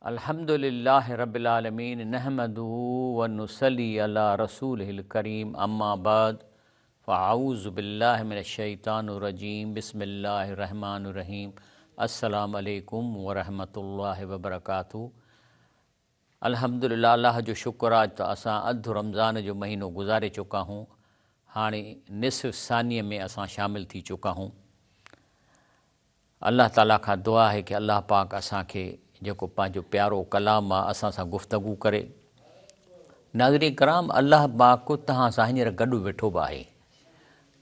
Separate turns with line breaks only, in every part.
अल्हम्दुलिल्लाहि रब्बिल आलमीन नहमदुहु व नुसल्ली अला रसूलिहिल करीम अम्मा बाद फ़अऊज़ु बिल्लाहि मिनश शैतानिर रजीम बिस्मिल्लाहिर रहमानिर रहीम अस्सलामु अलैकुम व रहमतुल्लाहि व बरकातुहू। अल्हम्दुलिल्लाह, अल्लाह जो शुक्र आहे त असां अधु रमज़ान जो महीनो गुज़ारे चुका हूँ। हाणे निसफ़ सानीअ में असां शामिल थी चुका हूँ। अल्लाह ताला खां दुआ आहे कि अल्लाह पाक असांखे जेको पंहिंजो प्यारो कलाम आहे असां सां गुफ़्तगू करे। नाज़रीन कराम, अल्लाह पाक तव्हां सां हींअर गॾु वेठो बि आहे।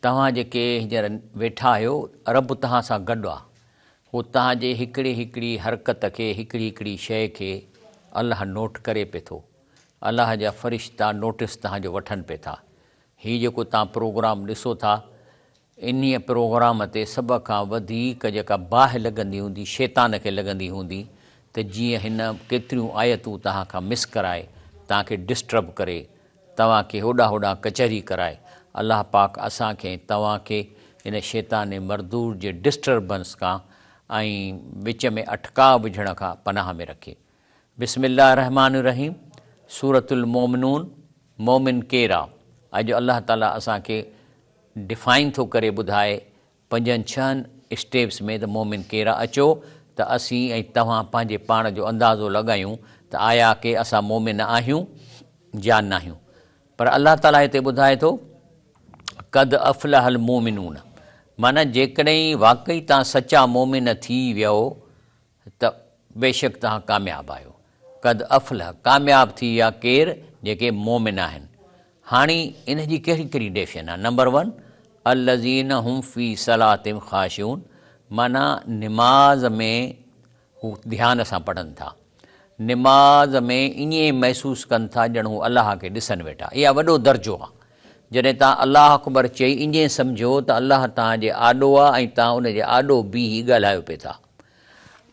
तव्हां जेके हींअर वेठा आहियो, रब तव्हां सां गॾु आहे। उहो तव्हांजे हिकिड़ी हिकिड़ी हरकत खे, हिकिड़ी हिकिड़ी शइ खे अल्लाह नोट करे पिए थो। अल्लाह जा फ़रिश्ता नोटिस तव्हांजो वठनि पिए था। हीउ जेको तव्हां प्रोग्राम ॾिसो था, इन्हीअ प्रोग्राम ते सभ खां वधीक जेका बाहि लॻंदी हूंदी, शैतान खे लॻंदी हूंदी त जीअं हिन केतिरियूं आयतूं तव्हां खां मिस कराए, तव्हांखे डिस्टर्ब करे, तव्हांखे होॾां होॾां कचहरी कराए। अल्लाह पाक असांखे तव्हांखे इन शैतान मरदूर जे डिस्टर्बेंस खां ऐं विच में अटकाव विझण खां पनाह में रखे। बिस्मिल्लाह रहमान रहीम। सूरतुल मोमिनून, मोमिन केर आहे? अॼु अल्लाह ताला असांखे डिफाइन थो करे ॿुधाए 5-6 स्टेप्स में त मोमिन केर आहे। अचो त असीं ऐं तव्हां पंहिंजे पाण जो अंदाज़ो लॻायूं त आया के असां मोमिन आहियूं या न आहियूं। पर अल्लाह ताला हिते ॿुधाए थो क़द अफ़लहल मोमिनून, माना जेकॾहिं वाक़ई तव्हां सचा मोमिन थी वियो त बेशक तव्हां कामयाबु आहियो। क़द अफ़लह, कामयाबु थी विया केरु? जेके मोमिन आहिनि। हाणे इन जी कहिड़ी कहिड़ी डेफिनेशन आहे? नंबर 1, अल्लज़ीन हुम फ़ी सलातिहिम ख़ाशिऊन, माना निमाज़ में हू ध्यान सां पढ़नि था, निमाज़ में ईअं महसूसु कनि था ॼण हू अलाह खे ॾिसनि वेठा। इहा वॾो दर्जो आहे। जॾहिं तव्हां अलाह अकबर चई ईअं सम्झो त अलाह तव्हांजे आॾो आहे ऐं तव्हां उनजे आॾो बीही ॻाल्हायो पिए था।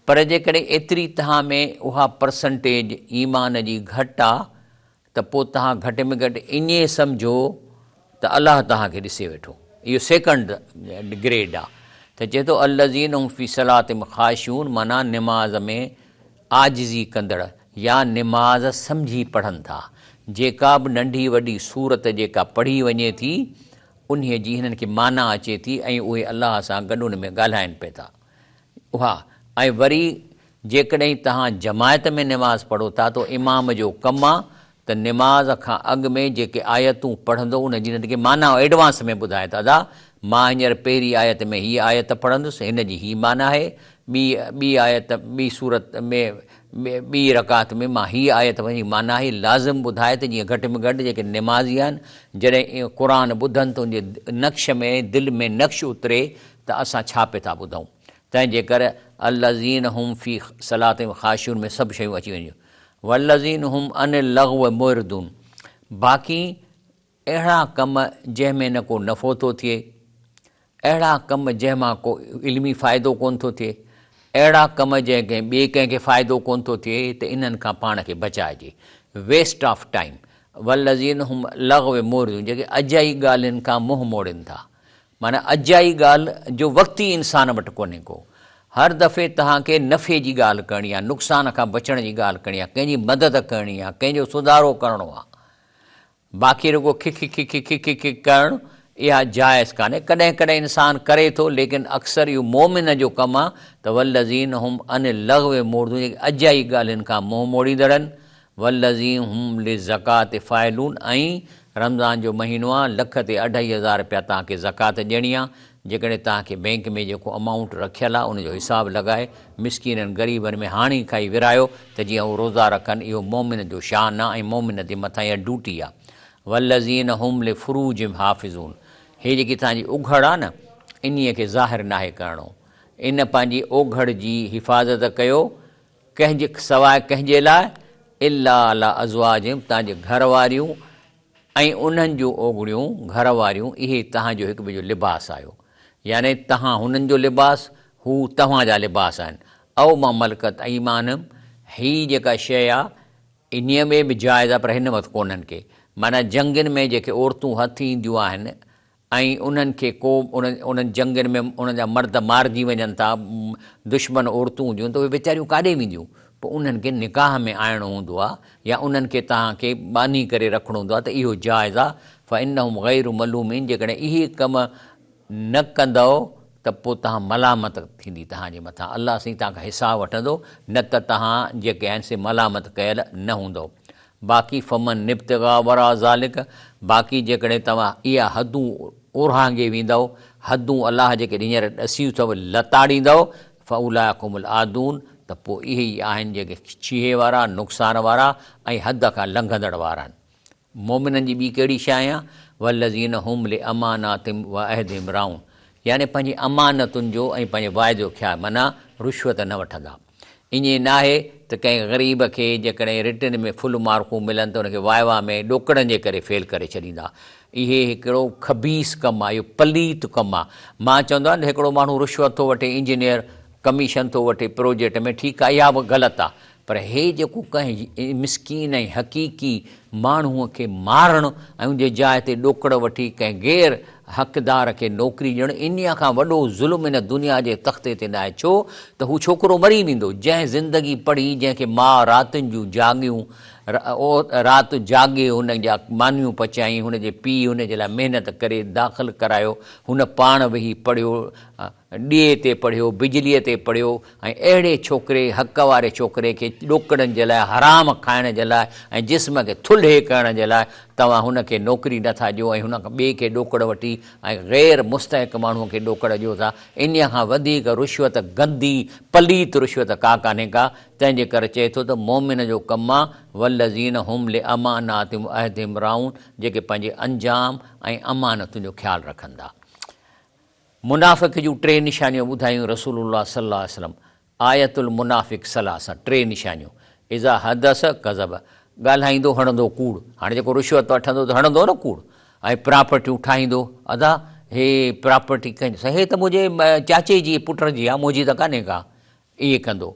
पर जेकॾहिं एतिरी तव्हां में उहा परसेंटेज ईमान जी घटि आहे त पोइ तव्हां घटि में घटि ईअं सम्झो त अलाह तव्हांखे ॾिसे वेठो। इहो सेकंड ग्रेड आहे। त चए थो अल्लज़ीन हुम फ़ी सलातिहिम ख़ाशिऊन, माना निमाज़ में आजिज़ी कंदड़ या निमाज़ सम्झी पढ़नि था। जेका बि नंढी वॾी सूरत जेका पढ़ी वञे थी उन्हीअ जी हिननि खे माना अचे थी ऐं उहे अलाह सां गॾु उन में ॻाल्हाइनि पिए था उहा। ऐं वरी जेकॾहिं तव्हां जमायत में निमाज़ पढ़ो था त इमाम जो कमु आहे त निमाज़ खां अॻु में जेके आयतूं पढ़ंदो उन जी हिननि खे माना एडवांस में ॿुधाए था। दादा मां हींअर पहिरीं आयत में हीअ आयत पढ़ंदुसि, हिन जी हीअ माना आहे। ॿी आयत, ॿी सूरत में, ॿी रकात में मां हीअ आयत वञी माना आहे। लाज़िम ॿुधाए त जीअं घटि में घटि जेके निमाज़ी आहिनि जॾहिं क़ुर ॿुधनि त उनजे नक्श में, दिलि में नक्श उतरे त असां छा पिए था ॿुधूं। तंहिंजे करे अल्लज़ीन हुम फ़ी सलातिहिम ख़ाशिऊन में सभु शयूं अची वञियूं। वल्लज़ीन हुम अनिल लग़्व मुअरिदून, बाक़ी अहिड़ा कम जंहिंमें न को नफ़ो थो थिए, अहिड़ा कम जंहिंमां को इल्मी फ़ाइदो कोन थो थिए, अहिड़ा कम जंहिंखे ॿिए कंहिंखे फ़ाइदो कोन थो थिए, त इन्हनि खां पाण खे बचाइजे। Waste of time. वल्लज़ीन हुम लग़्व मुअरिदून, जेके अजाई ॻाल्हियुनि खां मुंहुं मोड़नि था, माना अजाई ॻाल्हि जो वक़्तु ई इंसान वटि कोन्हे को। हर दफ़े तव्हांखे नफ़े जी ॻाल्हि करणी आहे, नुक़सान खां बचण जी ॻाल्हि करणी आहे, कंहिंजी मदद करणी आहे, कंहिंजो सुधारो करिणो आहे। बाक़ी रुॻो खिखि करणु इहा जाइज़ कान्हे। कॾहिं कॾहिं इंसानु करे थो, लेकिन अक्सर इहो मोमिन जो कमु आहे त वल्लज़ीन हुम अनिल लग़्व मुअरिदून, जेके अजाई ॻाल्हियुनि खां मुंहुं मोड़ींदड़नि। वल्लज़ीन हुम लिज़कात फ़ाइलून, ऐं रमज़ान जो महीनो आहे, लख ते 2.5 रुपया तव्हांखे ज़कात ॾियणी आहे। जेकॾहिं तव्हांखे बैंक में जेको अमाउंट रखियलु आहे उनजो हिसाबु लॻाए मिसकीननि ग़रीबनि में हाणे खाई विरायो त जीअं उहो रोज़ा रखनि। इहो मोमिन जो शान आहे ऐं मोमिन जे मथां इहा ड्यूटी आहे। वल्लज़ीन हुम लिफ़ुरूजिहिम हाफ़िज़ून, हे जेकी तव्हांजी उघड़ आहे न, इन्हीअ खे ज़ाहिर नाहे करिणो। इन पंहिंजी ओघड़ जी हिफ़ाज़त कयो कंहिंजे सवाइ कंहिंजे लाइ, इल्ला अला अज़वाजिहिम, तव्हांजे घर वारियूं ऐं उन्हनि जूं ओघड़ियूं, घर वारियूं, इहे तव्हांजो हिकु ॿिए जो लिबास आहियो। यानी तव्हां हुननि जो लिबास, हू तव्हांजा लिबास आहिनि। औ मां मलकत ईमानम, हीअ जेका शइ आहे इन्हीअ में बि जाइज़ आहे, पर हिन वक़्तु कोन्हनि के। माना जंगनि में जेके औरतूं हथु ईंदियूं आहिनि ऐं उन्हनि खे को उन्हनि जंगनि में उन्हनि जा मर्द मारिजी वञनि था, दुश्मन औरतूं हुजनि त उहे वीचारियूं काॾे वेंदियूं? पोइ उन्हनि खे निकाह में आणिणो हूंदो आहे या उन्हनि खे तव्हांखे बानी करे रखिणो हूंदो आहे, त इहो जाइज़ आहे। फ़इन्नहुम गैरु मलूमीन, जेकॾहिं इहे कम न कंदव त पोइ तव्हां मलामत थींदी तव्हांजे मथां, अलाह साईं तव्हांखां हिसाबु वठंदो, न त तव्हां जेके आहिनि से मलामत कयल न हूंदव। बाक़ी फमन निब्तिगा वरा ज़ालिक, बाक़ी जेकॾहिं तव्हां इहा हदूं ओरांगे वेंदव, हदूं अलाह जेके हींअर ॾसियूं अथव लताड़ींदव, फ़उलाइकुमुल आदून, त पोइ इहे ई आहिनि जेके छीहे वारा, नुक़सान वारा ऐं हद खां लंघंदड़ वारा आहिनि। मोमिननि जी ॿी कहिड़ी शइ आहे? वल्लज़ीन हुम ले अमानातिम व अहदिम राउन, यानी पंहिंजी अमानतुनि जो ऐं पंहिंजे वाइदो ख्यालु, माना रिश्वत न वठंदा। ईअं न आहे त कंहिं ग़रीब खे जेकॾहिं रिटन में फुल मार्कूं मिलनि त उनखे वाइवा में ॾोकड़नि जे करे फेल करे छॾींदा। इहे हिकिड़ो खबीस कमु आहे, इहो पलीत कमु आहे। मां चवंदो आहियां न, हिकिड़ो माण्हू रिश्वत थो वठे, इंजीनियर कमीशन थो वठे प्रोजेक्ट में, ठीकु आहे, इहा बि ग़लति आहे, पर हे जेको कंहिं मिसकीन ऐं हक़ीक़ी माण्हूअ खे मारणु ऐं उनजे जाइ ते ॾोकड़ वठी कंहिं गैर हक़दार खे नौकिरी ॾियणु, इन खां वॾो ज़ुल्म इन दुनिया जे तख़्ते ते न आहे। छो त हू छोकिरो मरी वेंदो जंहिं ज़िंदगी पढ़ी, जंहिंखे माउ रातिनि जूं जाॻियूं राति जाॻे हुन जा मानियूं पचाई, हुनजे पीउ हुनजे लाइ महिनत करे दाख़िल करायो, हुन पाण वेही पढ़ियो, ॾीए ते पढ़ियो, बिजलीअ ते पढ़ियो, ऐं अहिड़े छोकिरे, हक़ वारे छोकिरे खे ॾोकड़नि जे लाइ, हराम खाइण जे लाइ ऐं जिस्म खे थुल्हे करण जे लाइ तव्हां हुनखे नौकिरी नथा ॾियो ऐं हुन खां ॿिए खे ॾोकड़ वठी ऐं गैर मुस्तहिक माण्हूअ खे ॾोकड़ ॾियो था। इन खां वधीक रिश्वत गंदी पलीत रिश्वत का कान्हे का। तंहिंजे करे चए थो त मोमिन जो कमु आहे वल्लज़ीन हुम ले अमानातिम अहदिम राउन, जेके पंहिंजे अंजाम ऐं अमानतुनि जो ख़्यालु रखंदा। मुनाफ़िक़ जूं टे निशानियूं ॿुधायूं रसूलुल्लाह सल्लल्लाहु अलैहि वसल्लम। आयतुल मुनाफ़िक़ सलासा, टे निशानियूं। इज़ा हदस कज़ब, ॻाल्हाईंदो हणंदो कूड़। हाणे जेको रिश्वत वठंदो त हणंदो न कूड़। ऐं प्रॉपर्टियूं ठाहींदो, अदा हे प्रॉपर्टी कंहिंजी, हे त मुंहिंजे चाचे जी पुट जी आहे, मुंहिंजी त कान्हे का, इहे कंदो।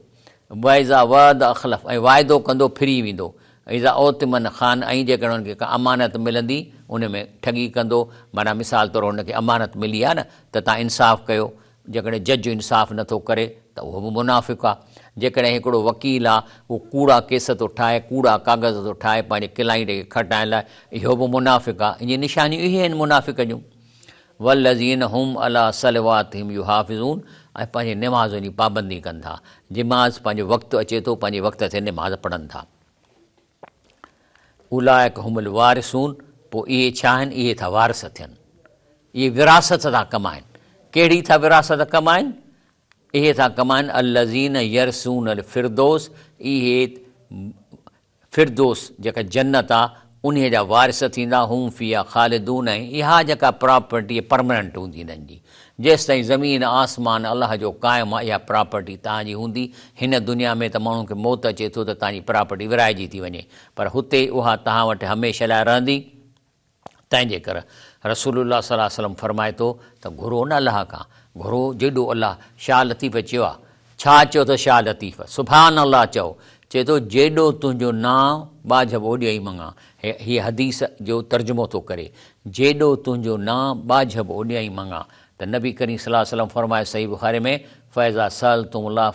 वइज़ा वद अख़लफ़, ऐं वाइदो कंदो फिरी वेंदो। इज़ा ओतमन ख़ान, ऐं जेकॾहिं हुनखे का अमानत मिलंदी उन में ठगी कंदो। माना मिसाल तौरु हुनखे अमानत मिली आहे न, त तव्हां इंसाफ़ु कयो, जेकॾहिं जज इंसाफ़ु नथो करे त उहो बि मुनाफ़िक़ आहे। जेकॾहिं हिकिड़ो वकील आहे, उहो कूड़ा केस थो ठाहे, कूड़ा काग़ज़ थो ठाहे पंहिंजे क्लाइंट खे खटाइण लाइ, इहो बि मुनाफ़िक़ आहे। इहे निशानियूं इहे आहिनि मुनाफ़िक़ जूं। वल्लज़ीन हुम अला सलवातिहिम युहाफ़िज़ून, ऐं पंहिंजे निमाज़ुनि जी पाबंदी कनि था। निमाज़ पंहिंजो वक़्तु अचे थो, पंहिंजे वक़्त ते निमाज़ पढ़नि था। उलाइक हुमुल वारिसून, पोइ इहे छा आहिनि? इहे था वारिस थियनि, इहे विरासत था कमाइनि। कहिड़ी था विरासत कमाइनि? इहे था कमाइनि अल्लज़ीन यरसून अल फिरदोस, इहे फिरदोस जेका जन्नत आहे उन जा वारिस थींदा। हुम फ़िया ख़ालिदून, ऐं इहा जेका प्रॉपर्टी परमानेंट हूंदी इन्हनि जी, जेसि ताईं ज़मीन आसमान अलाह जो क़ाइमु आहे, इहा प्रॉपर्टी तव्हांजी हूंदी। हिन दुनिया में त माण्हुनि खे मौत अचे थो त तव्हांजी प्रॉपर्टी विराइजी थी वञे, पर हुते उहा तव्हां वटि हमेशह लाइ रहंदी। तंहिंजे करे रसूलुल्लाह सल्लल्लाहु अलैहि वसल्लम फरमाए थो त घुरो न अलाह खां, घुरो जेॾो अलाह। शाह लतीफ़ चयो आहे, छा चयो त शाह लतीफ़? सुभान अलाह चओ। चए थो जेॾो तुंहिंजो नाम बाझब ओॾो ई मंगा। हीअ हदीस जो तर्जुमो थो करे, जेॾो तुंहिंजो नाम बाझब ओॾो ई मंगा। त नबी करीम सल्लल्लाहु अलैहि वसल्लम फरमाए सही बुखारी में, फ़ैज़ा सल तुमुल्लाह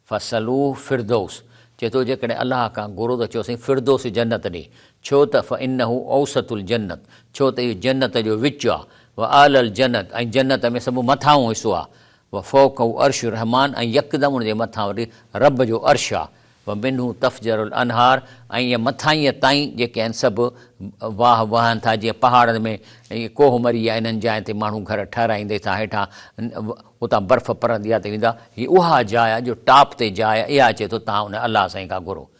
फसलू फिरदौस। चए थो जेकॾहिं अलाह खां घुरो त चयो साईं फिरदौस जन्नत ॾे। छो त फ़इन्नहु औसतुल जन्नत, छो त इहो जन्नत जो विच आहे। व आलल जन्नत, ऐं जन्नत में सभु मथां हिसो आहे। व फ़ौक़हु अर्श रहमान, ऐं यकदमि हुनजे मथां वरी रब जो अर्श आहे। व मिन्हू तफ़जरुल अनहार, ऐं इहे मथां ताईं जेके आहिनि सभु वाह वहनि था, जीअं पहाड़नि में कोहमरी आहे, इन्हनि जाइ ते माण्हू घर ठाराईंदे था, हेठां उतां बर्फ़ परंदी आहे त वेंदा। हीअ उहा जाइ आहे जो टॉप ते जाइ आहे। इहा चए थो तव्हां उन अलाह साईं खां घुरो।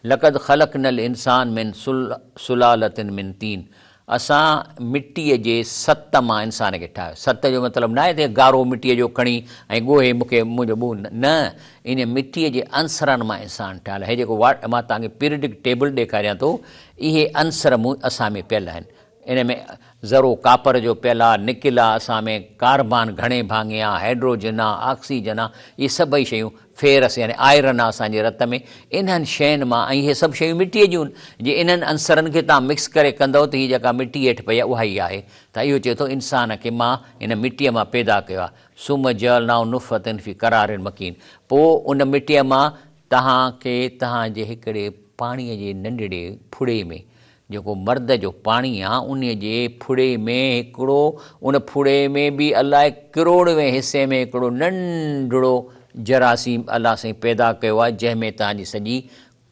लक़द ख़लक़नल इंसान मिन सुलालतिन मिन तीन, असां मिटीअ जे सत मां इंसान खे ठाहियो। सत जो मतिलबु न आहे त ॻाढ़ो मिटीअ जो खणी ऐं ॻोहे मूंखे मुंहिंजो ॿू, न, इन मिटीअ जे अंसरनि मां इंसानु ठहियलु आहे। हे जेको मां तव्हांखे पीरियडिक टेबल ॾेखारियां थो, इहे अंसर असां में पियल आहिनि। इन में ज़रो कापर जो पियल आहे, निकिल आहे, असां में कार्बान घणे भाङे आहे, हाइड्रोजन आहे, ऑक्सीजन आहे, इहे सभई शयूं, फेरस यानी आयरन आहे असांजे रत में, इन्हनि शयुनि मां, ऐं इहे सभु शयूं मिटीअ जूं आहिनि। जे इन्हनि अंसरनि खे तव्हां मिक्स करे कंदव त हीअ जेका मिटी हेठि पई आहे उहा ई आहे। त इहो चए थो इंसान खे मां इन मिटीअ मां पैदा कयो आहे। सुम जल नाउ नुफ़तन फी करार मकीन। पोइ उन मिटीअ मां तव्हांखे तव्हांजे हिकिड़े पाणीअ जे नंढड़े फुड़े में, जेको मर्द जो पाणी आहे उन जे फुड़े में हिकिड़ो, उन फुड़े में बि अलाए किरोड़वें हिसे में हिकिड़ो नंढड़ो जरासीम अलाह साईं पैदा कयो आहे, जंहिंमें तव्हांजी सॼी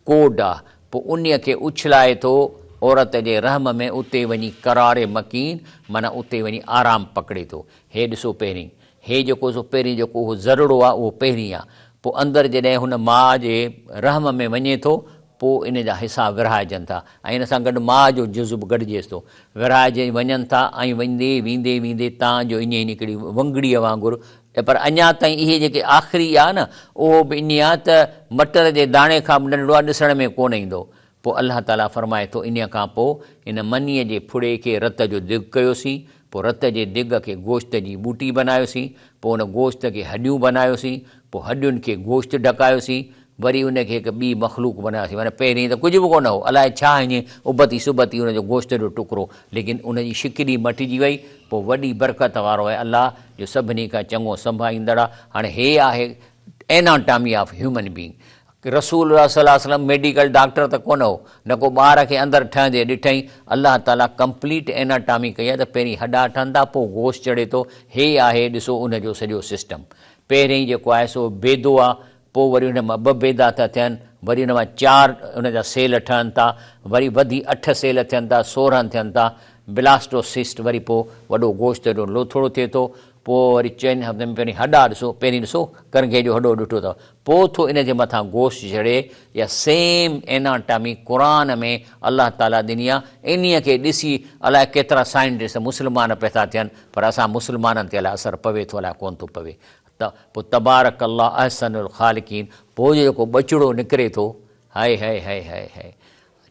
कोड आहे। पोइ उन खे उछलाए थो औरत जे रहम में, उते वञी करारे मकीन, माना उते वञी आराम पकिड़े थो। हे ॾिसो पहिरीं, हे जेको सो पहिरीं जेको उहो ज़रड़ो आहे उहो पहिरीं आहे। पोइ अंदरि जॾहिं हुन माउ जे रहम में वञे थो, पोइ इन जा हिसा विरहाइजनि था, ऐं इन सां गॾु माउ जो जुज़ बि गॾिजेसि थो, विरहाइजे वञनि था। ऐं वेंदे वेंदे वेंदे तव्हांजो ईअं ई निकिरी वंगड़ीअ वांगुरु, पर अञा ताईं इहे जेके आख़िरी आहे न, उहो बि ईअं आहे त मटर जे दाणे खां बि नंढड़ो आहे, ॾिसण में कोन ईंदो। पोइ अलाह ताला फरमाए थो, इन खां पोइ इन मनीअ जे फुड़े खे रत जो दिग कयोसीं, पोइ रत जे दिग खे गोश्त जी बूटी बनायोसीं, पोइ उन गोश्त खे हॾियूं बनायोसीं, पोइ हॾियुनि खे गोश्त ढकायोसीं, वरी उनखे हिकु ॿी मख़लूक बनायोसीं। माना पहिरीं त कुझु बि कोन हो, अलाए छा हीअं उबती सुबती उनजो गोश्त जो टुकड़ो, लेकिन उनजी शिकिली मटिजी वई। पोइ वॾी बरकत वारो आहे अलाह, जो सभिनी खां चङो संभाईंदड़ आहे। हाणे हे आहे एनाटॉमी ऑफ ह्यूमन बीइंग। रसूल सल्लल्लाहु अलैहि वसल्लम मेडिकल डॉक्टर त कोन हो, न को ॿार खे अंदरि ठहंदे ॾिठईं। अलाह ताला कंप्लीट एनाटॉमी कई आहे, त पहिरीं हॾा ठहंदा, पोइ गोश्त चढ़े थो। हे आहे ॾिसो उनजो सॼो सिस्टम। पहिरीं जेको आहे सो बेदो आहे, पोइ वरी हुन मां 2 बेदा था थियनि, वरी हुन मां 4 हुन जा सेल ठहनि था, वरी वधी 8 सेल थियनि था, 16 थियनि था, ब्लास्टोसिस्ट, वरी पोइ वॾो गोश्त जो लोथड़ो थिए थो। पोइ वरी 4 हफ़्तनि में पहिरीं हॾा ॾिसो, पहिरीं ॾिसो करंगे जो हॾो ॾिठो अथव, पोइ थो इन जे मथां गोश्त चढ़े। या सेम एनाटॉमी क़ुर में अलाह ताला ॾिनी आहे। इन्हीअ खे ॾिसी अलाए केतिरा साइंटिस्ट मुस्लमान पिया था थियनि, पर असां मुस्लमाननि ते अलाए असरु पवे थो, अलाए कोन थो पवे। त पोइ तबारक अल्लाह अहसनुल ख़ालिकीन। पोइ जेको बचिड़ो निकिरे थो, हाय हाय हाय हाय हाय,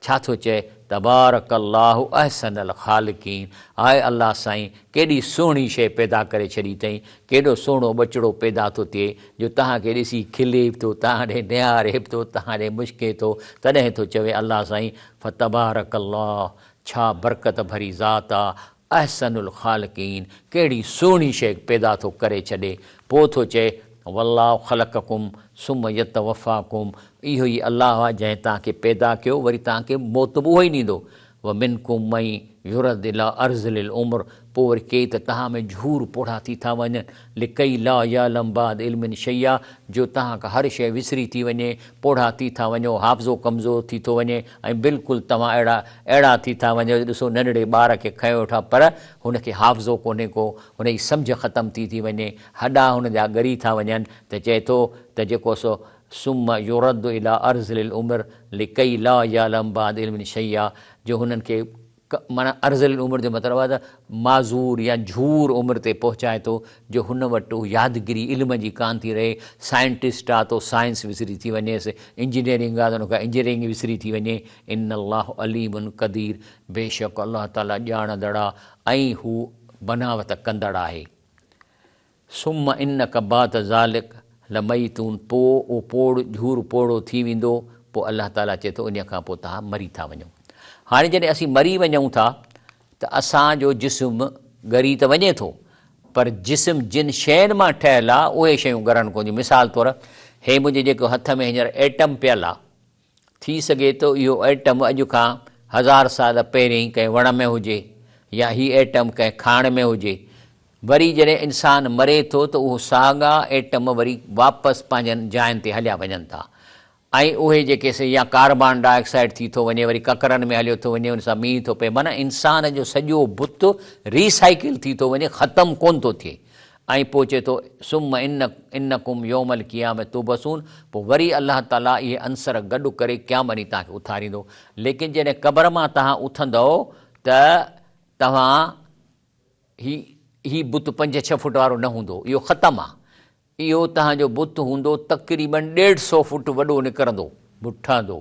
छा थो चए, तबारक अल्लाहु अहसनुल ख़ालिकीन। हाय अल्लाह साईं, केॾी सुहिणी शइ पैदा करे छॾी अथई, केॾो सुहिणो बचिड़ो पैदा थो थिए, जो तव्हांखे ॾिसी खिले बि थो, तव्हां ॾे निहारे बि थो, तव्हां ॾे मुश्के थो। तॾहिं थो चवे अल्लाह साईं फ़तबारक अल्लाह, छा बरकत भरी ज़ात आहे, अहसनुल ख़ालिकीन, कहिड़ी सुहिणी शइ पैदा थो करे छॾे। पोइ थो चए वल्लाहु ख़लक़कुम सुम यतवफ़ाकुम, इहो ई अलाह आहे जंहिं तव्हांखे पैदा कयो, वरी तव्हांखे मौत बि उहो ई ॾींदो। व मिनकुम मई युरद इला अर्ज़िल उम्र, पोइ वरी के त तव्हां में झूर पोढ़ा थी था वञनि, लिकई ला यालम बाद इल्मिन शैया, जो तव्हांखां हर शइ विसरी थी वञे, पोढ़ा थी था वञो, हाफ़्ज़ो कमज़ोर थी थो वञे, ऐं बिल्कुलु तव्हां अहिड़ा थी था वञो। ॾिसो नंढड़े ॿार खे खयो वेठा, पर हुनखे हाफ़्ज़ो कोन्हे को, हुनजी सम्झ ख़तमु थी वञे, हॾा हुन जा ॻरी था वञनि। त चए थो त जेको सो सुम युरद इला अर्ज़िल उम्र लिकई ला यालम बाद इल्मिन शैया, जो हुननि खे माना अर्ज़िल उमिरि जो मतिलबु आहे त माज़ूर या झूर उमिरि ते पहुचाए थो, जो हुन वटि यादगिरी इल्म जी कान थी रहे। साइंटिस्ट आहे तो साइंस विसरी थी वञेसि, इंजीनियरिंग आहे त हुनखां इंजीनियरिंग विसरी थी वञे। इन अल्लाह अलीमुन क़दीर, बेशक अल्लाह ताला ॼाणंदड़ आहे ऐं हू बनावत कंदड़ आहे। सुम इन कबात ज़ालिक लमईतून, पोइ उहो पोड़ झूर पोड़ो थी वेंदो। पोइ अल्लाह ताला चए थो इन खां पोइ तव्हां मरी था वञो। हाणे जॾहिं असीं मरी वञूं था त असांजो जिस्म ॻरी त वञे थो, पर जिस्म जिन शयुनि मां ठहियलु आहे उहे शयूं ॻरनि कोन थियूं। मिसाल तौरु, हे मुंहिंजे जेको हथ में हींअर एटम पियल आहे, थी सघे थो इहो एटम अॼु खां 1000 साल पहिरीं कंहिं वण में हुजे, या हीउ एटम कंहिं खाण में हुजे। वरी जॾहिं इंसानु मरे थो त उहो साॻा एटम वरी वापसि पंहिंजनि जाइनि ते हलिया वञनि था, ऐं उहे जेके से या कार्बन डाइऑक्साइड थी थो वञे, वरी ककरनि में हलियो थो वञे, उन सां मींहुं थो पए। माना इंसान जो सॼो बुत रीसाइकिल थी थो वञे, ख़तमु कोन थो थिए। ऐं पोइ चए थो सुम इनकुम यौमल क़ियामत तुबसून, पोइ वरी अलाह ताला इहे अंसर गॾु करे क़यामत ॾींहुं तव्हांखे उथारींदो। लेकिन जॾहिं क़बर मां तव्हां उथंदव त तव्हां ही बुत 5-6 फुट वारो न हूंदो, इहो ख़तमु आहे। इहो तव्हांजो बुत हूंदो तक़रीबन 150 फुट वॾो निकिरंदो, ठहंदो।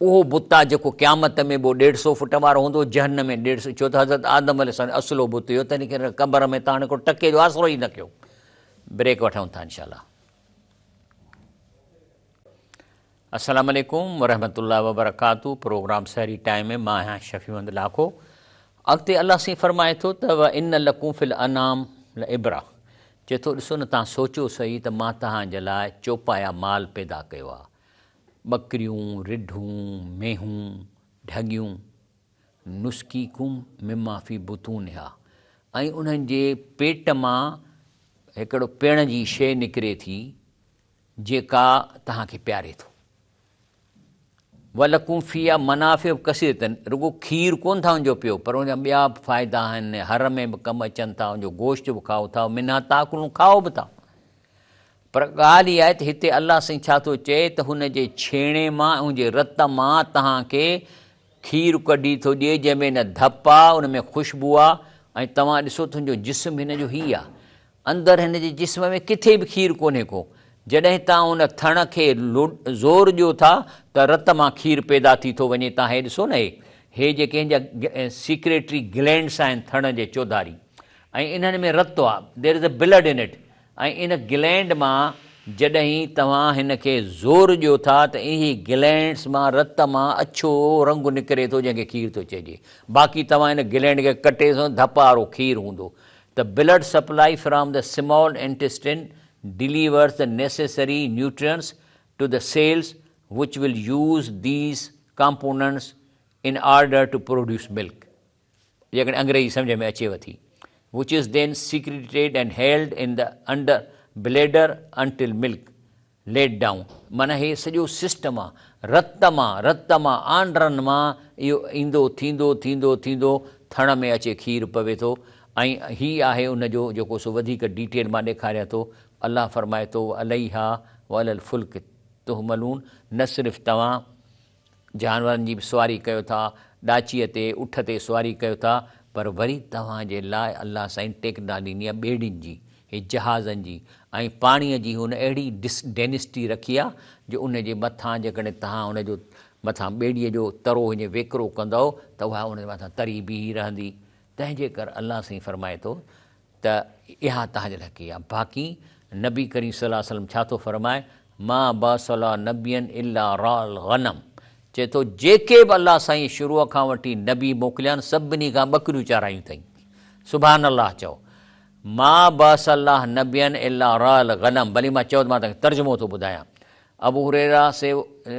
उहो बुत आहे जेको क़यामत में बि 150 फुट वारो हूंदो, जहन में 150। छो त हज़रत आदम अलैहिस्सलाम असलो बुत हुयो, तंहिं करे क़बर में तव्हां को टके जो आसिरो ई न कयो। ब्रेक वठूं था इंशाअल्लाह। अस्सलाम वालेकुम वरहमतुल्लाहि वबरकातुहू। प्रोग्राम सहरी टाइम में मां आहियां शफ़ीउंद लाखो। अॻिते अलाह साईं फरमाए थो त व इन लकुम फिल अनाम ल इब्रा, चए थो ॾिसो न तव्हां सोचियो सही त मां तव्हांजे लाइ चौपाया माल पैदा कयो आहे, ॿकरियूं, रिढूं, मेहूं, ढगियूं, नुस्कीकुम मिमा फी बुतूनिहा, ऐं उन्हनि जे पेट मां हिकिड़ो पीअण जी शइ निकिरे थी जेका तव्हांखे प्यारे थो। वलकुम फिया मनाफ़िअ कसीरतन, रुगो खीर कोन था उनजो पियो, पर उनजा ॿिया बि फ़ाइदा आहिनि, हर में बि कमु अचनि था, उनजो गोश्त बि खाओ था, मिना ताकुलूं खाओ बि था। पर ॻाल्हि इहा आहे त हिते अलाह साईं छा थो चए त हुन जे छेणे मां ऐं जे रत मां तव्हांखे खीर कढी थो ॾिए, जंहिंमें न धप आहे, उन में ख़ुशबू आहे। ऐं तव्हां ॾिसो तुंहिंजो जिस्म हिन जो हीउ आहे, अंदरि हिन जे जिस्म में किथे बि खीर कोन्हे को। जॾहिं तव्हां उन थण खे ज़ोर ॾियो था त रत मां खीर पैदा थी थो वञे। तव्हां हे ॾिसो न, हे जेके हिन जा सीक्रेटरी ग्लैंड्स आहिनि थण जे चौधारी, ऐं इन्हनि में रत आहे, there is a blood in it. ऐं इन ग्लैंड मां जॾहिं तव्हां हिन खे ज़ोर ॾियो था त इहे ग्लैंड्स मां रत मां अछो रंग निकिरे थो, जंहिंखे खीर थो चइजे। बाक़ी तव्हां हिन ग्लैंड खे कटे सो धप वारो खीर हूंदो। The blood supply from the small intestine delivers the necessary nutrients to the cells which will use these components in order to produce milk. जेकॾहिं अंग्रेजी सम्झ में अचेव थी, which is then secreted and held in the under bladder until milk laid down. माना हे सॼो system आहे, रत मां आंड्रनि मां इहो ईंदो थींदो थींदो थींदो थण में अचे खीर पवे थो। ऐं हीअ आहे उनजो जेको सो वधीक डिटेल मां ॾेखारियां थो। अलाह फरमाए थो अलैहा वलल फुल्क तुहमलून, न सिर्फ़ु तव्हां जानवरनि जी बि सवारी कयो था, ॾाचीअ ते उठ ते सवारी कयो था, पर वरी तव्हांजे लाइ अलाह साईं टेक्नोलॉजी ॾिनी आहे ॿेड़ियुनि जी, हे जहाज़नि जी, ऐं पाणीअ जी हुन अहिड़ी डेनिसिटी रखी आहे जो उनजे मथां जेकॾहिं तव्हां उनजो मथां ॿेड़ीअ जो तरो हीअं वेकिरो कंदव त उहा उनजे मथां तरी बीही रहंदी। तंहिंजे करे अलाह साईं फरमाए थो त इहा तव्हांजे लाइ कई आहे। बाक़ी नबी करीम सल्लल्लाहु अलैहि वसल्लम छा थो फरमाए, मां बसला नबियन इल्ला राल गनम, चए थो जेके बि अलाह साईं शुरूअ खां वठी नबी मोकिलिया आहिनि सभिनी खां ॿकरियूं चारायूं अथई। सुभान अलाह चओ, मां बसलाह नबियन इल्ला राल गनम। भली मां चयो त मां तव्हांखे तर्जुमो थो ॿुधायां। अबू हुरैरा से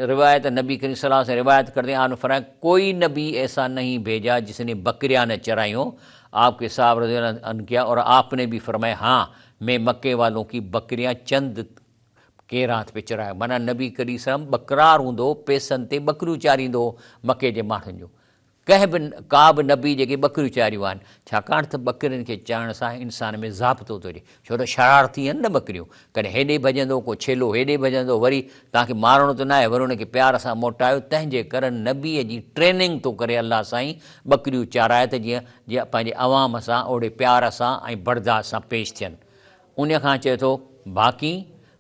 रिवायत नबी करीम सल्लल्लाहु अलैहि वसल्लम से रिवायत करते हैं, फरमाया कोई नबी ऐसा नहीं भेजा जिसने बकरियां न चराई हो। आपके साहब रज़ियल्लाहु अन्हु किया, और आपने भी फरमाया हाँ मैं मक्के वालों की बकरियां चंद के रात पे चरायो। माना नबी करीम सल्लल्लाहु अलैहि वसल्लम बकरार हूंदो, पैसनि ते ॿकरियूं चारींदो मके जे माण्हुनि जो। कंहिं बि का बि नबी जेके ॿकरियूं चारियूं आहिनि, छाकाणि त ॿकरियुनि खे चारण सां इंसान में ज़ाब्तो थो अचे। छो त शरारती आहिनि न ॿकरियूं, कॾहिं हेॾे भॼंदो, को छेलो हेॾे भॼंदो, वरी तव्हांखे मारणो त न आहे, वरी हुनखे प्यार सां मोटायो। तंहिंजे करे नबीअ जी ट्रेनिंग थो करे अलाह साईं ॿकरियूं चाराए त जीअं पंहिंजे अवाम सां ओड़े प्यार सां ऐं बर्दाश्त सां पेश थियनि। उन खां चए थो बाक़ी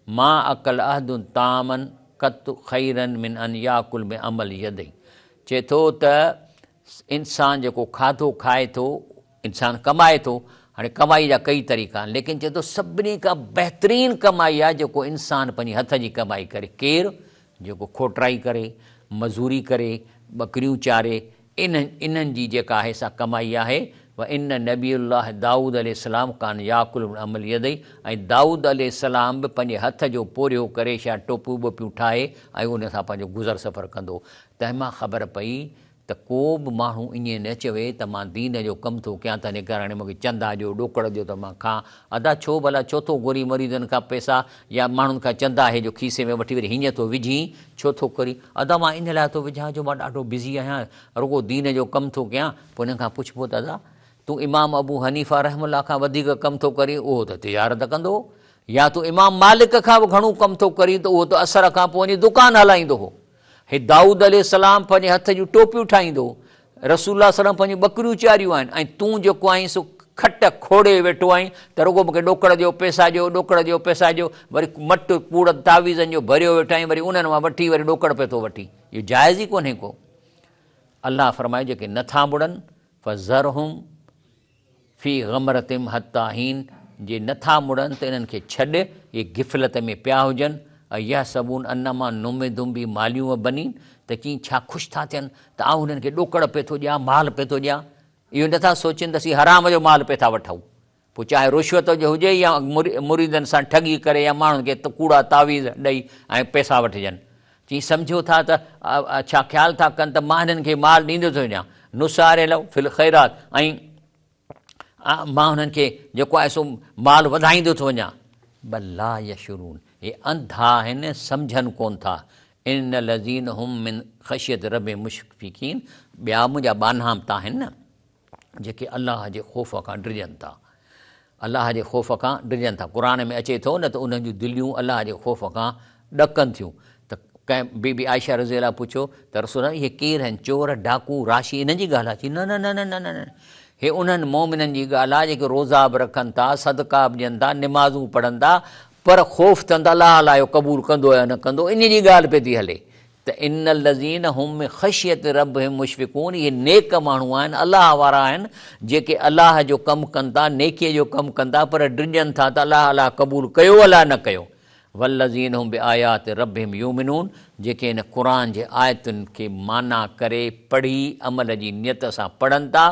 मां अकल अहदुन तामन कत ख़ैरन मिन अन याकुल में अमल यदई, चए थो त इंसानु जेको खाधो खाए थो, इंसानु कमाए थो। हाणे कमाई जा कई तरीक़ा आहिनि, लेकिन चए थो सभिनी खां बहितरीनु कमाई आहे जेको इंसानु पंहिंजे हथ जी कमाई करे। केरु? जेको खोटराई करे, मज़ूरी करे, ॿकरियूं चारे, इन्हनि जी जेका आहे सा कमाई आहे। व इन नबीउल्लाह दाऊद अलैहिस्सलाम कान याकुल अमल यदई, ऐं दाऊद अलैहिस्सलाम बि पंहिंजे हथ जो पोरियो करे छा टोपियूं ॿोपियूं ठाहे ऐं उन सां पंहिंजो गुज़र सफ़र कंदो। तंहिंमां ख़बर पई त को बि माण्हू ईअं न चवे त मां दीन जो कमु थो कयां त हिन करे हाणे मूंखे चंदा ॾियो, ॾोकड़ ॾियो त मां खां। अदा छो भला छो थो गोरी मरीज़नि खां पैसा या माण्हुनि खां चंदा हे जो खीसे में वठी वरी हीअं थो विझी छो थो करी? अदा मां इन लाइ थो विझां जो मां ॾाढो बिज़ी आहियां, रुगो दीन जो कमु थो कयां। पोइ हिन खां पुछिबो त अदा तूं इमाम अबू हनीफ़ा रहमतुल्लाह खां वधीक कमु थो करी, उहो त तिजारत कंदो, या तूं इमाम मालिक खां बि घणो कमु थो करी त उहो त असर खां पोइ वञी दुकानु हलाईंदो हो। हे दाऊद अलैहिस्सलाम पंहिंजे हथ जूं टोपियूं ठाहींदो, रसूलुल्लाह सल्लल्लाहु अलैहि वसल्लम पंहिंजूं ॿकरियूं चारियूं आहिनि, ऐं तूं जेको आहीं सो खट खोड़े वेठो आहीं त रुॻो मूंखे ॾोकड़ ॾियो, पैसा ॾियो, ॾोकड़ ॾियो, पैसा ॾियो, वरी मटु कूड़ तावीज़नि जो भरियो वेठा आहीं, वरी उन्हनि मां वठी वरी ॾोकड़ पियो थो वठी। इहो जाइज़ ई कोन्हे को। अलाह फरमाए जेके नथा मुड़नि फ़ज़रहुम फ़ी ग़मरतिम हत्ता हीन, जे नथा मुड़नि त इन्हनि खे छॾ, इहे गिफ़लत में पिया हुजनि। इहा सबून अनमा नुमिदुम बि मालियूं बनी, त कीअं छा ख़ुशि था थियनि त आउं हुननि खे ॾोकड़ पियो थो ॾियां, माल पियो थो ॾियां। इहो नथा सोचनि त असीं हराम जो माल पिया था वठूं, पोइ चाहे रुश्वत जो हुजे या मुरीदनि सां ठगी करे या माण्हुनि खे कूड़ा तावीज़ ॾेई ऐं पैसा वठिजनि। चई सम्झो था त छा ख़्यालु था कनि त मां हिननि खे माल ॾींदो थो वञां, नुसारे लो फिल ख़ैरात, ऐं मां हुननि खे जेको आहे सो माल वधाईंदो थो वञां। बल्ला यशुरून, हे अंधा आहिनि, सम्झनि कोन था। इन लज़ीन हुम मिन ख़शियत रब मुशफ़िकीन, ॿिया मुंहिंजा बानहामता आहिनि न, जेके अलाह जे ख़ौफ़ खां डिॼनि था, अलाह जे ख़ौफ़ खां डिॼनि था। क़ुर में अचे थो न त उन्हनि जूं दिलियूं अलाह जे ख़ौफ़ खां ॾकनि थियूं। त कंहिं बीबी आयशा रज़ी अल्लाह पुछो त रसूल इहे केरु आहिनि, चोर डाकू राशी, इन्हनि जी ॻाल्हि आहे? चई न न न न न न, हे उन्हनि मोमिननि जी ॻाल्हि आहे जेके रोज़ा बि रखनि था, सदका बि ॾियनि था, निमाज़ूं पढ़नि था, पर ख़ौफ़ अथनि त अलाह अलाह जो क़बूल कंदो या न कंदो, इन जी ॻाल्हि पई थी हले। त इन लज़ीन हुम ख़शियत रब मुशफ़िकून, इहे नेक माण्हू आहिनि, अलाह वारा आहिनि, जेके अलाह जो कमु कनि था, नेकीअ जो कमु कनि था, पर डिॼनि था त अलाह अलाह क़बूल कयो अलाह न कयो। वल्लज़ीन हुम बि आयात रब्बिहिम यूमिनून, जेके इन क़ुर जे आयतुनि खे माना करे पढ़ी अमल जी नियत सां पढ़नि था।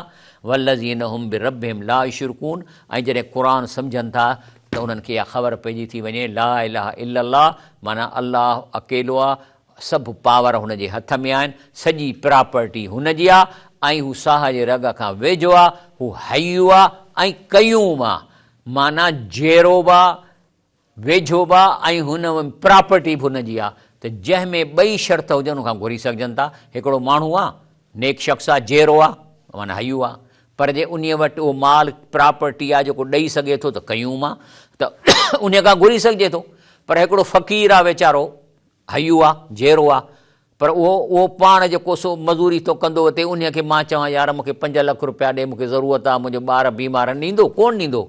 वल्लज़ीन हुम बि रब्बिहिम ला युशरिकून, ऐं जॾहिं क़ुर सम्झनि था त उन्हनि खे इहा ख़बर पइजी थी वञे ला इलाहा इल्लल्लाह, माना अलाह अकेलो आहे, सभु पावर हुन जे हथ में आहिनि, सॼी प्रॉपर्टी हुन जी आहे, ऐं हू साह जे रग खां वेझो आहे, हू हय्यू आहे ऐं क़यूम आहे, माना जहिड़ो बि आहे, वेझो बि आहे, ऐं हुन में प्रॉपर्टी बि हुन जी आहे। त जंहिंमें ॿई शर्त हुजनि उनखां घुरी सघजनि था। हिकिड़ो माण्हू आहे, नेक शख़्स आहे, जहिड़ो आहे माना हय्यू आहे, पर जे उन वटि उहो माल प्रॉपर्टी आहे जेको ॾेई सघे थो त क़यूम आहे, त उन खां घुरी सघिजे थो। पर हिकिड़ो फ़क़ीर आहे वीचारो, हय्यू आहे, जहिड़ो आहे, पर उहो पाण जेको सो मज़ूरी थो कंदो अचे, उन खे मां चवां यार मूंखे 5 लख रुपया ॾे, मूंखे ज़रूरत आहे, मुंहिंजो ॿार बीमार आहिनि, ॾींदो कोन ॾींदो।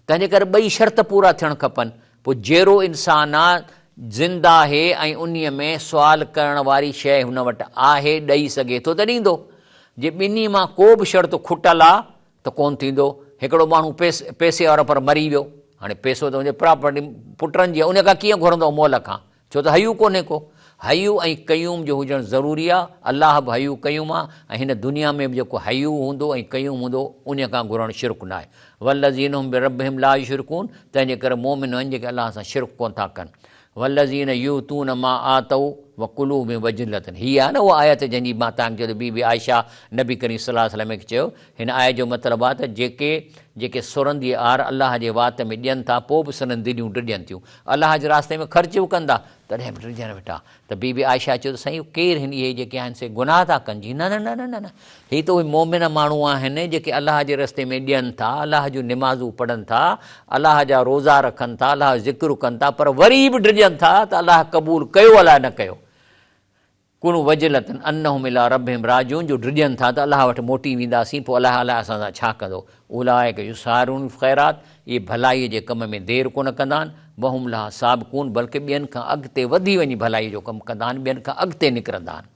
तंहिंजे करे ॿई शर्त पूरा थियणु खपनि। पोइ जहिड़ो इंसानु आहे, ज़िंदा आहे ऐं उन में सुवाल करण वारी शइ हुन वटि आहे, ॾेई सघे थो त ॾींदो। जे ॿिन्ही मां को बि शर्त खुटल आहे त कोन थींदो। हिकिड़ो माण्हू पैसे वारो पर मरी वियो, हाणे पैसो त मुंहिंजे प्रॉपर्टी पुटनि जी आहे, उन खां कीअं घुरंदो मोल खां, छो त हय्यू कोन्हे को। हय्यू ऐं क़यूम जो हुजणु ज़रूरी आहे। अलाह बि हय्यू क़यूम आहे, ऐं हिन दुनिया में बि जेको हय्यू हूंदो ऐं क़यूम हूंदो उन खां घुरणु शिरक न आहे। वल्लज़ीन हुम बि रब्बिहिम ला युशरिकून, तंहिंजे करे मोमिन आहिनि जेके अलाह सां शिरक कोन था कनि। वल्लज़ीन यूतून मा आतऊ व क़ुलूबिहिम वजिलतन, हीअ आहे न उहा आयत जंहिंजी मां तव्हांखे चयो बीबी आयशा नबी करीम सल्लल्लाहु अलैहि वसल्लम खे चयो। हिन आयत जो मतिलबु आहे त जेके सुरंदी आर अलाह जे वात में ॾियनि था, पोइ बि संदनि दिलियूं डिॼनि थियूं, अलाह जे रास्ते में ख़र्च बि कंदा, तॾहिं बि डिॼनि वेठा। त बीबी आयशा चयो त साईं केरु हिन इहे जेके आहिनि से गुनाह था कनि? जी न न न न न, हीअ त उहे मोमिन माण्हू आहिनि जेके अलाह जे रस्ते में ॾियनि था, अलाह जूं निमाज़ूं पढ़नि था, अलाह जा रोज़ा रखनि था, अलाह जो ज़िक्र कनि था, पर वरी बि डिॼनि था त अलाह क़बूल कयो अलाह न कयो। कुलू वजिलतन अन्नहुम इला रब्बिहिम राजिऊन, जो डिॼनि था त अलाह वटि मोटी वेंदासीं, पोइ अलाह अलाह असां सां छा कंदो। उलाइक युसारून ख़ैरात, इहे भलाईअ जे कम में देरि कोन कंदा आहिनि। वहुम लहा साबिक़ून, बल्कि ॿियनि खां अॻिते वधी वञी भलाई जो कमु कंदा आहिनि, ॿियनि खां अॻिते निकिरंदा आहिनि।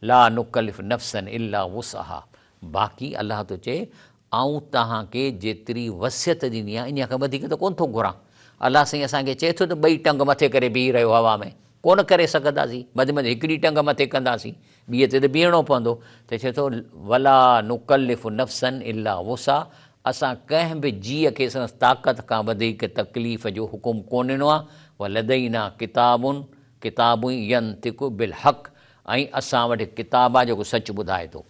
ला नुकलिफ़ नफ़्सन इल्ला वुसअहा, बाक़ी अलाह थो चए आऊं तव्हांखे जेतिरी वसियत ॾिनी आहे इन खां वधीक त कोन थो घुरां। अलाह साईं असांखे चए थो त 2 टंग मथे करे बीह रहियो हवा में, कोन करे सघंदासीं, मझि मझि हिकिड़ी टंग मथे कंदासीं, ॿीअ ते त बीहणो पवंदो। त चए थो वला नुकलिफ़ नफ़्सन इल्ला वुसअहा, असां कंहिं बि जीअ खे संदसि ताक़त खां वधीक तकलीफ़ जो हुकुम कोन ॾिनो आहे। वलदैना किताबुन यंतिकु बिल हक़, ऐं असां वटि किताब आहे जेको सच ॿुधाए थो,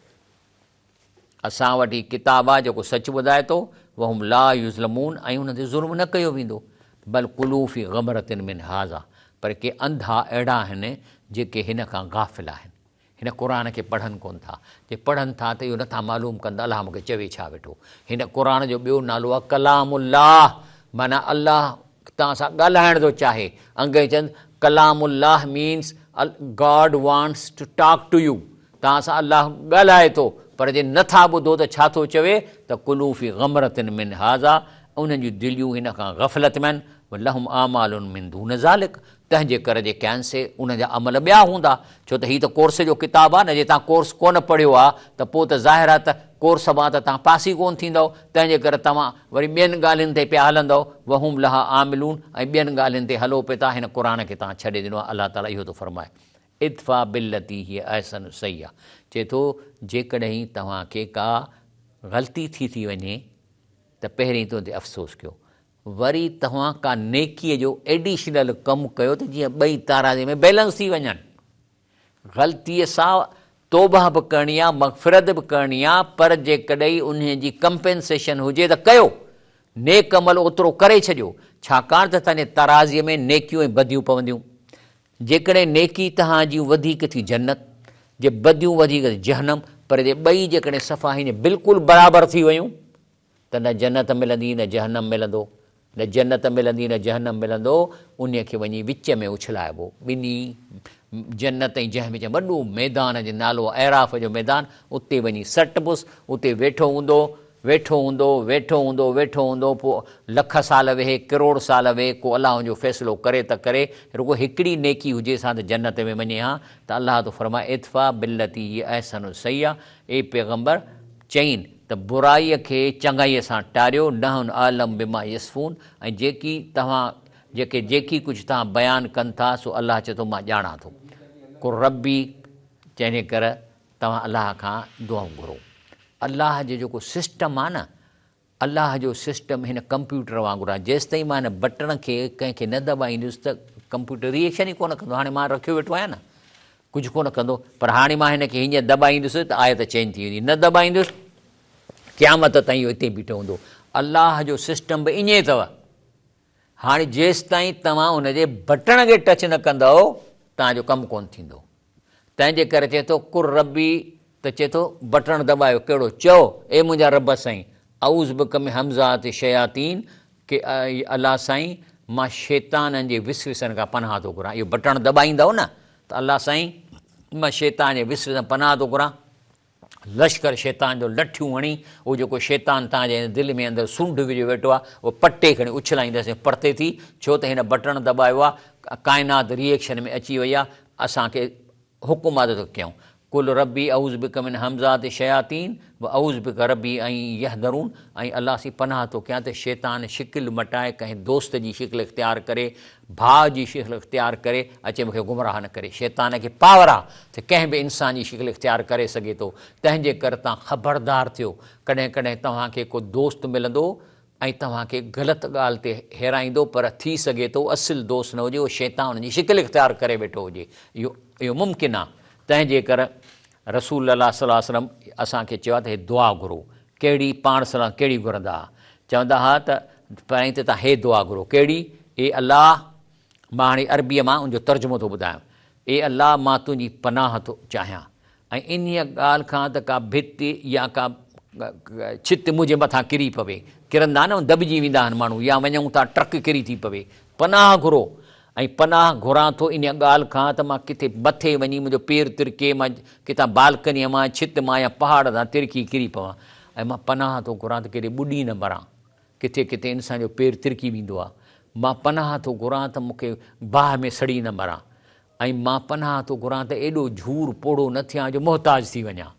असां वटि किताब आहे जेको सच ॿुधाए थो। वहुम ला युज़लमून, ऐं हुन ते ज़ुल्म न कयो वेंदो। बल कुलूफ़ी ग़मरतिन मिन हाज़ा, पर के अंधा अहिड़ा आहिनि जेके हिन खां गाफ़िल आहिनि, हिन क़ुर खे पढ़नि कोन था। जे पढ़नि था त इहो नथा मालूम कनि त अलाह मूंखे चवे छा वेठो। हिन क़ुर जो ॿियो नालो आहे कलामुल्लाह, माना अलाह तव्हां सां ॻाल्हाइण थो चाहे। अंग्रेज़ चवनि कलामुल्लाह means God wants to talk to you, तव्हां सां अलाह ॻाल्हाए थो, पर जे नथा ॿुधो त छा थो चवे त कुलू फी ग़मरतिन मिन हाज़ा, उन्हनि जूं दिलियूं हिन खां ग़फ़लत में आहिनि। लहुम आमालुन मिन दून ज़ालिक, तंहिंजे करे जे कयनि से उन जा अमल ॿिया हूंदा। छो त हीअ त कोर्स जो किताबु आहे न, जे तव्हां कोर्स कोन पढ़ियो आहे त पोइ त ज़ाहिर आहे त कोर्स मां त तव्हां पास ई कोन थींदव। तंहिंजे करे तव्हां वरी ॿियनि ॻाल्हियुनि ते पिया हलंदव, वहुम लहा आमिलून, ऐं ॿियनि ॻाल्हियुनि ते हलो पिया था। हिन क़ुर खे तव्हां छॾे ॾिनो आहे। अलाह ताला इहो थो फरमाए, इत्फा बिल्लती हीअ अहसन सही आहे। चए थो जेकॾहिं तव्हांखे का ग़लती थी वञे त पहिरीं तो ते अफ़सोस कयो, वरी तव्हां का नेकीअ जो एडिशनल कमु कयो त जीअं ॿई ताराज़े में बैलेंस थी वञनि। ग़लतीअ सां तौबा बि करणी आहे, मग़फ़िरत बि करणी आहे, पर जेकॾहिं उन जी कंपेंसेशन हुजे त कयो, नेक अमल ओतिरो करे छॾियो, छाकाणि त तव्हांजे तराज़ीअ में नेकियूं ऐं बदियूं पवंदियूं। जेकॾहिं नेकी तव्हांजी वधीक थी जन्नत, जे बदियूं वधीक जहनम, पर जे ॿई जेकॾहिं सफ़ा हीअं बिल्कुलु बराबरि थी वियूं त न जन्नत मिलंदी न जहनम मिलंदो, न जन्नत मिलंदी न जहनम मिलंदो। उन खे वञी विच में उछलाइबो, ॿिन्ही जन्नत ऐं जंहिं विच वॾो मैदान जो नालो ऐराफ़ जो मैदान, उते वञी सटबुसि, उते वेठो हूंदो वेठो हूंदो वेठो हूंदो वेठो हूंदो, पोइ लख साल वेहे, करोड़ साल वेहे, को अलाह जो फ़ैसिलो करे त करे, रुगो हिकिड़ी नेकी हुजे सां त जन्नत में वञे हा। त अलाह तो फरमाए इत्फा बिल्लती हीअ अहसन सही आहे। ए पैगम्बर चईनि त बुराईअ खे चङाईअ सां टारियो, नहुन आलम बिमा यसफून, ऐं जेकी कुझु तव्हां बयानु कनि था सो अलाह चए थो मां ॼाणा थो। को रबी जंहिंजे करे तव्हां अलाह खां दुआऊं घुरो। अलाह जो जेको सिस्टम आहे न, अलाह जो सिस्टम हिन कंप्यूटर वांगुरु आहे। जेसि ताईं मां हिन बटण खे कंहिंखे न दॿाईंदुसि त कंप्यूटर रिएक्शन ई कोन कंदो। हाणे मां रखियो वेठो आहियां न, कुझु कोन कंदो, पर हाणे मां हिन खे हीअं दॿाईंदुसि त आयत चेंज थी वेंदी, न दॿाईंदुसि क़यामत ताईं इहो हिते बीठो हूंदो। अलाह जो सिस्टम बि ईअं अथव। हाणे जेसि ताईं तव्हां उनजे बटण खे टच न कंदव तव्हांजो कमु कोन थींदो। तंहिंजे करे चए थो कुर रबी, त चए थो बटण दॿायो, कहिड़ो चओ, ए मुंहिंजा रब साईं, आउज़ बि कम हमज़ात शयातीन, के अलाह साईं मां शैताननि जे विसविसनि खां पनाह थो घुरां। इहो बटण दॿाईंदव न त अलाह साईं मां शैतान जे विसविसनि पनाह थो घुरां। लश्कर शैतान जो लठियूं हणी, उहो जेको शैतान तव्हांजे दिलि में अंदरि सूंड विझी वेठो आहे, उहो पटे खणी उछलाईंदसि परते थी, छो त हिन बटण दॿायो आहे, काइनात रिएक्शन में अची वई आहे। असांखे हुकुम आहे त कयूं, कुल रबी औज़ बिक मिन हमज़ात शयातीन व औज़ बिक रबी ऐं यहदरून, ऐं अलाह सी पनाह थो कयां त शैतान शिकिल मटाए, कंहिं दोस्त जी शिकिल इख़्तियार करे, भाउ जी शिकिल इख़्तियार करे अचे मूंखे गुमराह न करे। शैतान खे पावर आहे त कंहिं बि इंसान जी शिकिल इख़्तियार करे सघे थो। तंहिंजे करे तव्हां ख़बरदार थियो, कॾहिं कॾहिं तव्हांखे को दोस्त मिलंदो ऐं तव्हांखे ग़लति ॻाल्हि ते हेराईंदो, पर थी सघे थो असुलु दोस्त न हुजे, उहो शैतान जी शिकिल इख़्तियार करे वेठो हुजे। इहो मुमकिन आहे। तंहिंजे करे रसूल अल्लाह सल्लल्लाहु अलैहि वसल्लम असांखे चयो आहे त हे दुआ घुरो। कहिड़ी पाण सलाह कहिड़ी घुरंदा हुआ? चवंदा हुआ त पहिरीं त तव्हां हे दुआ घुरो, कहिड़ी? ए अलाह, मां हाणे अरबीअ मां उनजो तर्जुमो थो ॿुधायां। ए अलाह मां तुंहिंजी पनाह थो चाहियां, ऐं इन्हीअ ॻाल्हि खां त का भिति या का छित मुंहिंजे मथां किरी पवे, किरंदा न दॿिजी वेंदा आहिनि माण्हू, या वञूं था ट्रक किरी थी पवे, पनाह घुरो। ऐं पनाह घुरां थो इन ॻाल्हि खां त मां किथे मथे वञी मुंहिंजो पेर तिरके, मां किथां बालकनीअ मां, छित मां या पहाड़ तां तिरकी किरी पवां, ऐं मां पनाह थो घुरां त केॾे ॿुॾी न मरां। किथे किथे इंसान जो पेर तिरकी वेंदो आहे। मां पनाह थो घुरां त मूंखे बाहि में सड़ी न मरां, ऐं मां पनाह थो घुरां त एॾो झूर पोड़ो न थियां जो मुहताज थी वञा,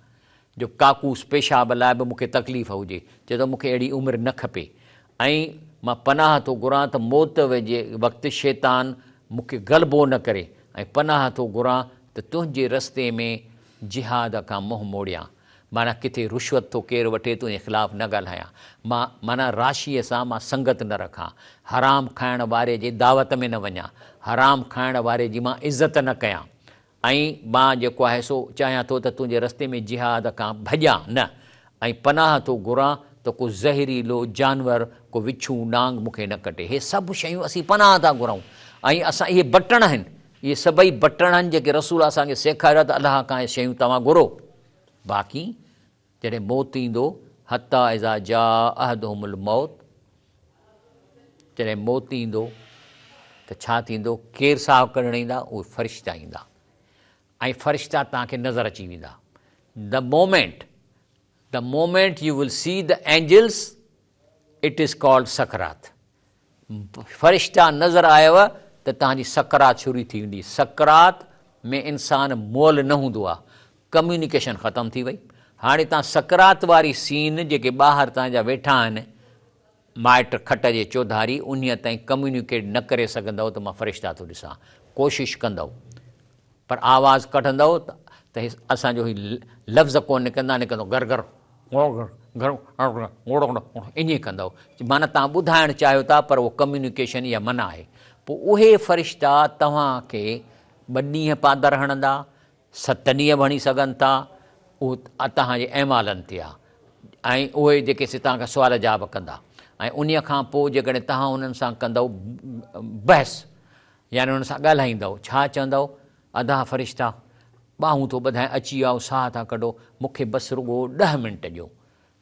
जो काकूस पेशाब लाइ बि मूंखे तकलीफ़ हुजे। चए थो मूंखे अहिड़ी उमिरि न खपे। ऐं मां पनाह थो घुरां त मौत जे वक़्तु शैतान मूंखे ग़लबो न करे, ऐं पनाह थो घुरां त तुंहिंजे रस्ते में जिहाद खां मुंहुं मोड़ियां। माना किथे रुश्वत थो केरु वठे तुंहिंजे ख़िलाफ़ु न ॻाल्हायां, माना राशीअ सां मां संगत न रखां, हराम खाइण वारे जे दावत में न वञा, हराम खाइण वारे जी मां इज़त न कयां, ऐं मां जेको आहे सो चाहियां थो त तुंहिंजे रस्ते में जिहाद खां भॼां न, ऐं पनाह थो घुरां त को ज़हरीलो जानवर, को विछू नांग मूंखे न कटे। हे सभु शयूं असीं पनाह था घुरूं, ऐं असां इहे बटण आहिनि, इहे सभई बटण आहिनि जेके रसूल असांखे सेखारियो त अलाह खां इहे शयूं तव्हां घुरो। बाक़ी जॾहिं मौत ईंदो, हता इज़ा जा अहदहुमुल मौत, जॾहिं मौत ईंदो त छा थींदो? केरु साहु करणु ईंदा? उहे फ़रिश्ता ईंदा, ऐं फ़रिश्ता तव्हांखे नज़र अची वेंदा। The moment The moment you will see the angels, it is called सकरात. फ़रिश्ता नज़र आयव त तव्हांजी सकरात शुरू थी वेंदी. सकरात में इंसान मोल न हूंदो आहे, कम्यूनिकेशन ख़तमु थी वई. हाणे तव्हां सकरात वारी सीन जेके ॿाहिरि तव्हांजा वेठा आहिनि माइट खट जे चौधारी, उन ताईं कम्यूनिकेट न करे सघंदव त मां फ़रिश्ता थो ॾिसां. कोशिशि कंदव पर आवाज़ु कढंदव त असांजो ही लफ़्ज़ कोन निकिरंदो, घर घर ईअं कंदव. माना तव्हां ॿुधाइणु चाहियो था पर उहो कम्यूनिकेशन इहा मना आहे. पोइ उहे फ़रिश्ता तव्हांखे 2 ॾींहं पादर हणंदा, 7 ॾींहं भणी सघनि था. उहो तव्हांजे अहमालनि ते आहे. ऐं उहे जेके तव्हांखां सुवाल जवाब कंदा. ऐं उन खां पोइ जेकॾहिं तव्हां उन्हनि सां कंदव बहस, यानी उन्हनि सां ॻाल्हाईंदव, छा चवंदव? अधा फ़रिश्ता ॿाहूं थो ॿधाए अची विया, साह था कढो, मूंखे बसि रुॻो 10 मिंट ॾियो.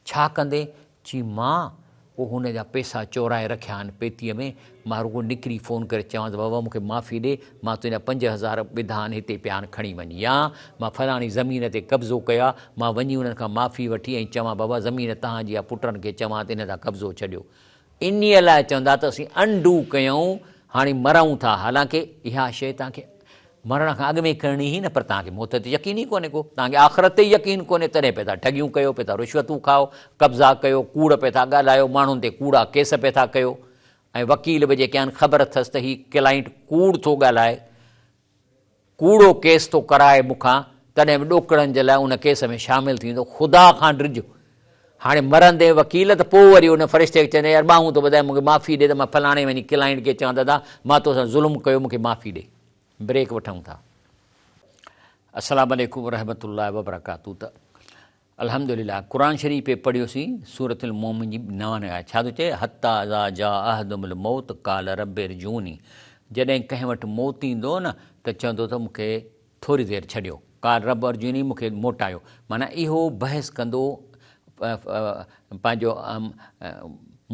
छा कंदे? चई मां पोइ हुन जा पैसा चोराए रखिया आहिनि पेतीअ में, मां रुॻो निकिरी फ़ोन करे चवां त बाबा मूंखे माफ़ी ॾे, मां तुंहिंजा 5000 विधा आहिनि, हिते पिया आहिनि, खणी वञ. या मां फलाणी ज़मीन ते कब्ज़ो कया, मां वञी उन्हनि खां माफ़ी वठी ऐं चवां बाबा ज़मीन तव्हांजी आहे, पुटनि खे चवां त इन तां कब्ज़ो छॾियो. इन लाइ चवंदा त असीं अंडू कयूं, हाणे मरूं था. हालांकि इहा शइ तव्हांखे मरण खां अॻु में करणी ई न, पर तव्हांखे मौत ते यकीन ई कोन्हे को, तव्हांखे आख़िरत ते यकीन कोन्हे, तॾहिं पिया था ठगियूं कयो, पिया था रिश्वतूं खाओ, कब्ज़ा कयो, कूड़ पिया था ॻाल्हायो, माण्हुनि ते कूड़ा केस पिया था कयो. ऐं वकील बि जेके आहिनि ख़बर अथसि त हीउ क्लाइंट कूड़ थो ॻाल्हाए, कूड़ो केस थो कराए मूंखां, तॾहिं बि ॾोकड़नि जे लाइ उन केस में शामिलु थींदो. ख़ुदा खां ड्रिजो. हाणे मरंदे वकील त पोइ वरी उन फ़रिश्ते खे चवंदे यार ॿाहूं थो ॿुधाए, मूंखे माफ़ी ॾे, त मां फलाणे वञी क्लाइंट खे चवां दादा मां तोसां ज़ुल्म कयो, मूंखे माफ़ी ॾे. ब्रेक वठूं था. अस्सलाम वालेकुम वरहमतुल्लाहि वबरकातुहू. त अल्हम्दुलिल्लाह क़ुरान शरीफ़ पे पढ़ियोसीं सूरतुल मोमिन जी 9 आयत. छा थो चए? हत्ता इज़ा जा अहदुल मौत काल रब्बिरजूनी. जॾहिं कंहिं वटि मौत ईंदो न त चवंदो त मूंखे थोरी देरि छॾियो, काल रब अर्जुनी, मूंखे मोटायो. माना इहो बहस कंदो पंहिंजो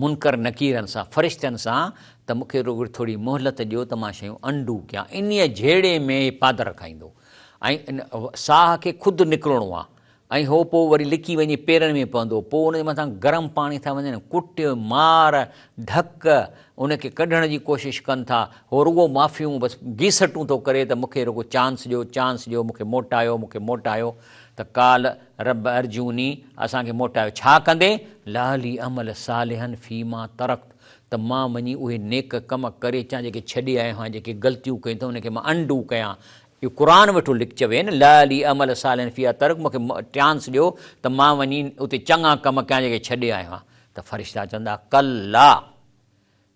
मुनकर नकीरनि सां, फ़रिश्तनि सां, त मूंखे रुॻो थोरी मोहलत ॾियो त मां शयूं अंडू कयां. इन जहिड़े में पादर खाईंदो ऐं साह खे ख़ुदि निकिरणो आहे. ऐं हो पोइ वरी लिकी वञी पेरनि में पवंदो, पोइ उनजे मथां गरम पाणी था वञनि, कुट मार ढक उनखे कढण जी कोशिशि कनि था. हो रुॻो माफ़ियूं बसि गीसटूं थो करे त मूंखे रुॻो चांस ॾियो, चांस ॾियो, मूंखे मोटायो, मूंखे मोटायो. त काल रब अर्जूनी, असांखे मोटायो. छा कंदे? लाली अमल सालिहन फ़ीमा तरक़, त मां वञी उहे नेक कम करे अचां जेके छॾे आयो आहियां, जेके ग़लतियूं कयूं त उनखे मां अंडू कयां. इहो क़ुर वेठो लिख चवे न, लाली अमल सालिहन फ़ीमा तरक़, मूंखे चांस ॾियो त मां वञी उते चङा कम कयां जेके छॾे आयो आहियां. त फ़रिश्ता चवंदा कल्ला,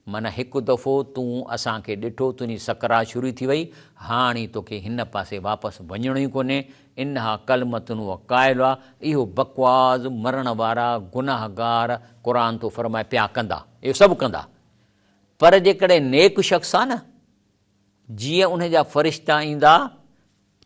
माना हिकु दफ़ो तूं असांखे ॾिठो, तुंहिंजी सकरात शुरू थी वई, हाणे तोखे हिन पासे वापसि वञणो ई कोन्हे. इनहा कलमतुन व क़ाइल आहे. इहो बकवास मरण वारा गुनाहगार क़ुर थो फ़रमाए पिया कंदा, इहो सभु कंदा. पर जेकॾहिं नेक शख़्स आहे न, जीअं उन जा फ़रिश्ता ईंदा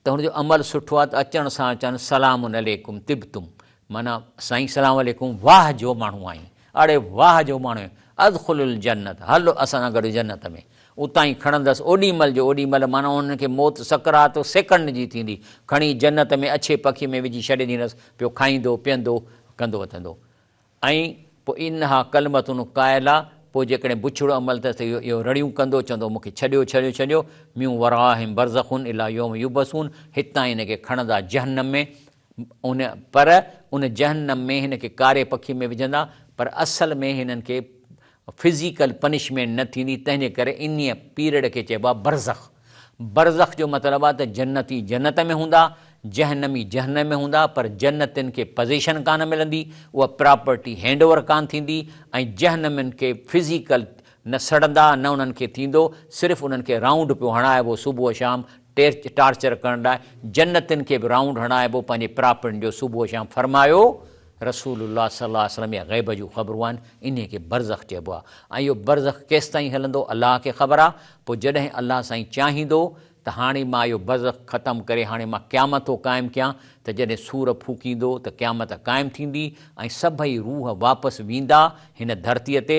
त हुनजो अमल सुठो आहे त अचण सां अचनि सलामुन अलैकुम तिब्तुम, माना साईं सलाम अलैकुम, वाह जो माण्हू आहीं, अड़े वाह जो माण्हू आहीं, अदख़ुलुल जन्नत, हलो असां सां गॾु जन्नत में. उतां ई खणंदसि ओॾीमहिल जो ओॾीमहिल, माना उन्हनि खे मौत सकरात सेकंड जी थींदी, खणी जन्नत में अछे पखी में विझी छॾे ॾींदसि, पियो खाईंदो पीअंदो कंदो वठंदो. ऐं पोइ इनहा कलमतुन क़ाइल आहे. पोइ जेकॾहिं बुछड़ो अमल अथसि त इहो रड़ियूं कंदो, चवंदो मूंखे छॾियो छॾियो छॾियो. म्यूं वराहिम बरज़खुन इला यौम युबसून, हितां हिनखे खणंदा जहन्नम में. पर उन जहन्नम में हिनखे कारे पखी में विझंदा, पर असल में हिननि खे फिज़िकल पनिशमेंट न थींदी. तंहिंजे करे इन पीरियड खे चइबो आहे बरज़ख. बरज़ख जो मतिलबु आहे त जन्नती जन्नत में हूंदा, जहन्नमी जहन्नम में हूंदा, पर जन्नतियुनि खे पोज़ीशन कान मिलंदी, उहा प्रॉपर्टी हैंड ओवर कान थींदी. ऐं जहन्नमियुनि खे फिज़िकल न सड़ंदा, न उन्हनि खे थींदो, सिर्फ़ु उन्हनि खे राउंड पियो हणाइबो सुबुह शाम टार्चर करण लाइ. जन्नतियुनि खे बि राउंड हणाइबो पंहिंजे प्रॉपर्टियुनि जो सुबुह शाम. फरमायो रसूलुल्लाह सल्लल्लाहु अलैहि वसल्लम या ग़ैब जूं ख़बरूं आहिनि, इन खे बरज़ख चइबो आहे. ऐं इहो बरज़ख केसि ताईं हलंदो अलाह खे ख़बर आहे. पोइ जॾहिं अलाह साईं चाहींदो त हाणे मां इहो बरज़ख ख़तमु करे हाणे मां क़यामत थो क़ाइमु कयां, त जॾहिं सूर फूकींदो त क़यामत क़ाइमु थींदी ऐं सभई रूह वापसि वेंदा हिन धरतीअ ते.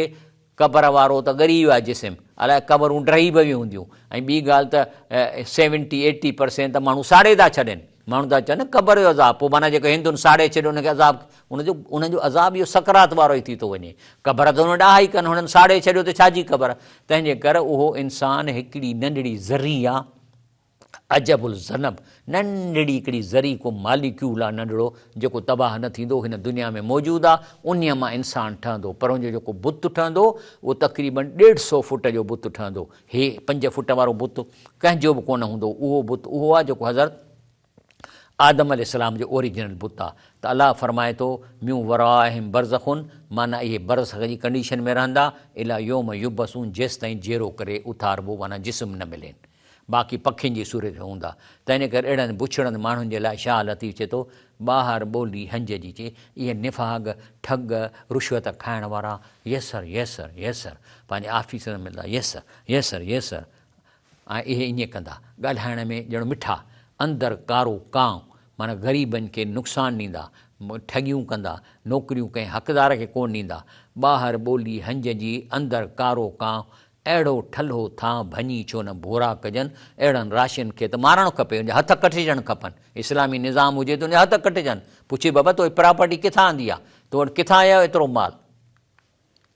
क़बर वारो त ॻरी वियो आहे जिस्म, अलाए क़बरूं ड्रही बि वियूं हूंदियूं. ऐं ॿी ॻाल्हि त 70-80% त माण्हू साड़े था छॾनि, माण्हू था चवनि क़बर जो अज़ाब, पोइ माना जेको हिंदुनि साड़े छॾियो हुनखे अज़ाब, उनजो अज़ाब इहो सकरात वारो ई थी थो वञे। क़बर त हुन ॾाहा ई कनि, हुननि साड़े छॾियो त छाजी क़बर। तंहिंजे करे उहो इंसानु हिकिड़ी नंढड़ी ज़री आहे, अजबुल ज़नब, नंढड़ी हिकिड़ी ज़री को मालिक्यूल आहे नंढड़ो जेको तबाह न थींदो, हिन दुनिया में मौजूदु आहे, उन मां इंसानु ठहंदो। पर उनजो जेको बुत ठहंदो उहो तक़रीबन 150 फुट जो बुत ठहंदो। हे 5 फुट वारो बुत कंहिंजो बि कोन हूंदो। उहो बुत उहो आहे जेको हज़रत आदम अलैहिस्सलाम जो ओरिजिनल बुत आहे। त अलाह फरमाए थो म्यूं वराहिम बरज़खुन, माना इहे बरज़ख जी कंडीशन में रहंदा, इला योम युबसून, जेसि ताईं जेरो करे उथारबो, माना जिस्म न मिलेनि, बाक़ी पखियुनि जी सूरत में हूंदा। तंहिंजे करे अहिड़नि बुछड़नि माण्हुनि जे लाइ छा लतीफ़ चए थो, ॿाहिरि ॿोली हंज जी चए, इहे निफ़ाग ठग रुश्वत खाइण वारा यसर यसर यसर पंहिंजे ऑफिस में मिलंदा, यसर यसर यसर, ऐं इहे ईअं कंदा ॻाल्हाइण में ॼण मिठा, अंदरि कारो कांव, माना ग़रीबनि खे नुक़सानु ॾींदा, ठगियूं कंदा, नौकरियूं कंहिं हक़दार खे कोन ॾींदा, ॿाहिरि ॿोली हंज जी, अंदरि कारो कांव, अहिड़ो ठल्हो थां भञी छो न भोरा कजनि। अहिड़नि राशियुनि खे त मारणु खपे, उनजा हथ कटिजणु खपनि। इस्लामी निज़ाम हुजे त उनजा हथ कटिजनि। पुछे बाबा तो प्रॉपर्टी किथां आंदी आहे, तो वटि किथां आयो एतिरो माल।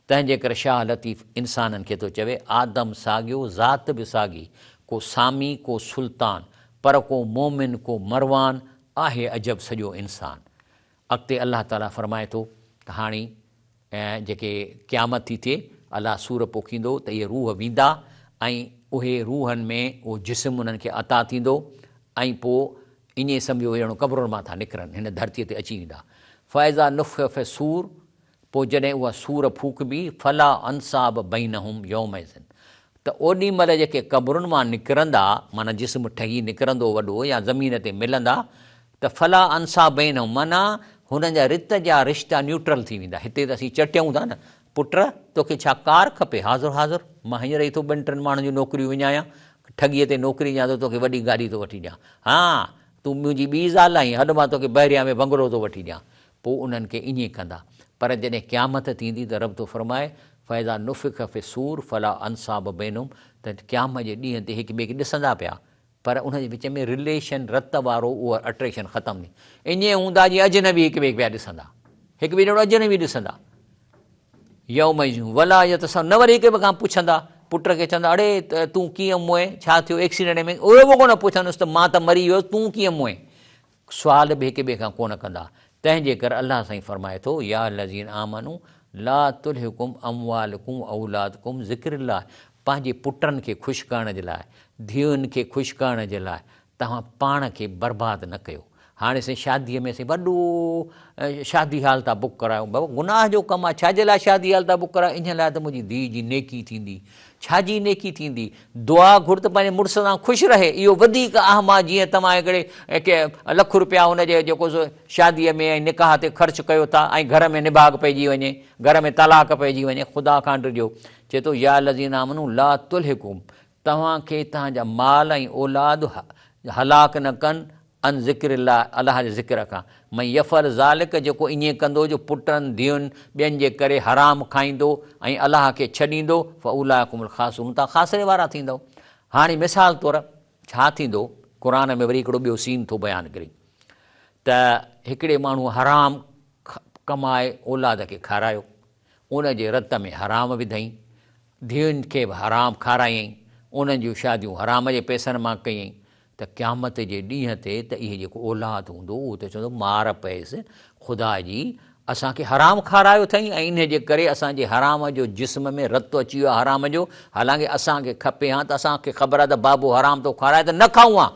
तंहिंजे करे शाह लतीफ़ इंसाननि खे थो चवे, आदम साॻियो ज़ात बि साॻी, को सामी को सुल्तान, पर को मोमिन को मरवान आहे अजब सॼो इंसानु। अॻिते अलाह ताला फरमाए थो त हाणे जेके क़यामत थी थिए, अलाह सूर पोखींदो त इहे रूह वेंदा, ऐं उहे रूहनि में उहो जिस्म उन्हनि खे अता थींदो, ऐं पोइ ईअं सम्झो ॼणो क़बरुनि मां था निकिरनि, हिन धरतीअ ते अची वेंदा। फ़ैज़ा नुफ़ख़ सूर, पोइ जॾहिं उहा सूर फूकबी, फला अंसाब बैनहुम यौमइज़िन, त ओॾी महिल जेके क़बरुनि मां निकिरंदा, माना जिस्म ठही निकिरंदो वॾो या ज़मीन ते मिलंदा, त फला अंसाब बैनहुम, माना हुननि जा रित जा रिश्ता न्यूट्रल थी वेंदा। हिते त असीं चटियूं था न, पुट तोखे छा कार खपे, हाज़ुर हाज़ुर, मां हींअर ई थो 2-3 माण्हुनि जूं नौकरियूं विञायां, ठगीअ ते नौकिरी ॾियां थो, तोखे वॾी गाॾी थो वठी ॾियां, हा तूं मुंहिंजी ॿी ज़ाल आहीं, हॾ मां तोखे बहरिया में बंगलो थो वठी ॾियां। पोइ उन्हनि खे ईअं कंदा। पर जॾहिं क़यामत थींदी त रब थो फरमाए, फ़ैज़ा नुफ़ख़ फ़िसूर फला अंसाब बैनुम, त क़यामत जे ॾींहं ते हिक ॿिए खे ॾिसंदा पिया, पर उनजे विच में रिलेशन रत वारो उहा अट्रैक्शन ख़तमु थी। ईअं हूंदा जीअं अजनबी हिक ॿिए खे पिया ॾिसंदा, हिक ॿिए ॼणो अजनबी ॾिसंदा। यौमइज़ वला इहो त न वरी हिक ॿिए खां पुछंदा, पुट खे चवंदा अड़े तूं कीअं मोए, छा थियो एक्सीडेंट में, उहे बि कोन पुछंदुसि त मां त मरी वियुसि, तूं कीअं मोए, सुवाल बि हिक ॿिए खां कोन कंदा। तंहिंजे करे अलाह साईं फरमाए थो, या लज़ीन आमनू ला तुल्हिकुम अमवालकुम औलादकुम ज़िक्रिल्लाह, पंहिंजे पुटनि खे ख़ुशि करण जे लाइ, धीअनि खे ख़ुशि करण जे लाइ तव्हां पाण खे बर्बादु न कयो। हाणे असीं शादीअ में असीं वॾो शादी हाल था बुक करायूं, बाबा गुनाह जो कमु आहे, छाजे लाइ शादी हाल था बुक करायो, इन लाइ त मुंहिंजी धीउ जी नेकी थींदी। छाजी नेकी थींदी, दुआ घुर त पंहिंजे मुड़ुस सां ख़ुशि रहे, इहो वधीक अहम आहे। जीअं तव्हां हिकिड़े लख रुपया हुनजे जेको शादीअ में ऐं निकाह ते ख़र्च कयो था, ऐं घर में निभाग पइजी वञे, घर में तलाक पइजी वञे, ख़ुदा खां डिॼो। चए थो या लज़ीना आमनू ला तुल्हिकुम, तव्हांखे तव्हांजा माल ऐं औलाद हलाक न कनि अन ज़िक्रिल्लाह, अलाह जे ज़िक्र खां। मई यफ़ल ज़ालिक, जेको ईअं कंदो जो पुटनि धीअनि ॿियनि जे करे हराम खाईंदो ऐं अलाह खे छॾींदो, फ़उलाइकुमुल ख़ासिरून, तव्हां ख़ासिरे वारा थींदव। हाणे मिसाल तौरु छा थींदो, क़ुर में वरी हिकिड़ो ॿियो सीन थो बयानु करे त हिकिड़े माण्हू हराम कमाए औलाद खे खारायो, उन जे रत में हराम विधई, धीअनि खे बि हराम खारायईं, उन्हनि जूं शादियूं हराम जे पैसनि मां कयईं, त क़यामत जे ॾींहं ते त इहे जेको औलाद हूंदो उहो त चवंदो मार पएसि, ख़ुदा जी असांखे हराम खारायो अथई, ऐं इन जे करे असांजे हराम जो जिस्म में रतु अची वियो आहे हराम जो। हालांकि असांखे खपे हा, त असांखे ख़बर आहे त बाबो हराम थो खाराए त न खाऊं हा,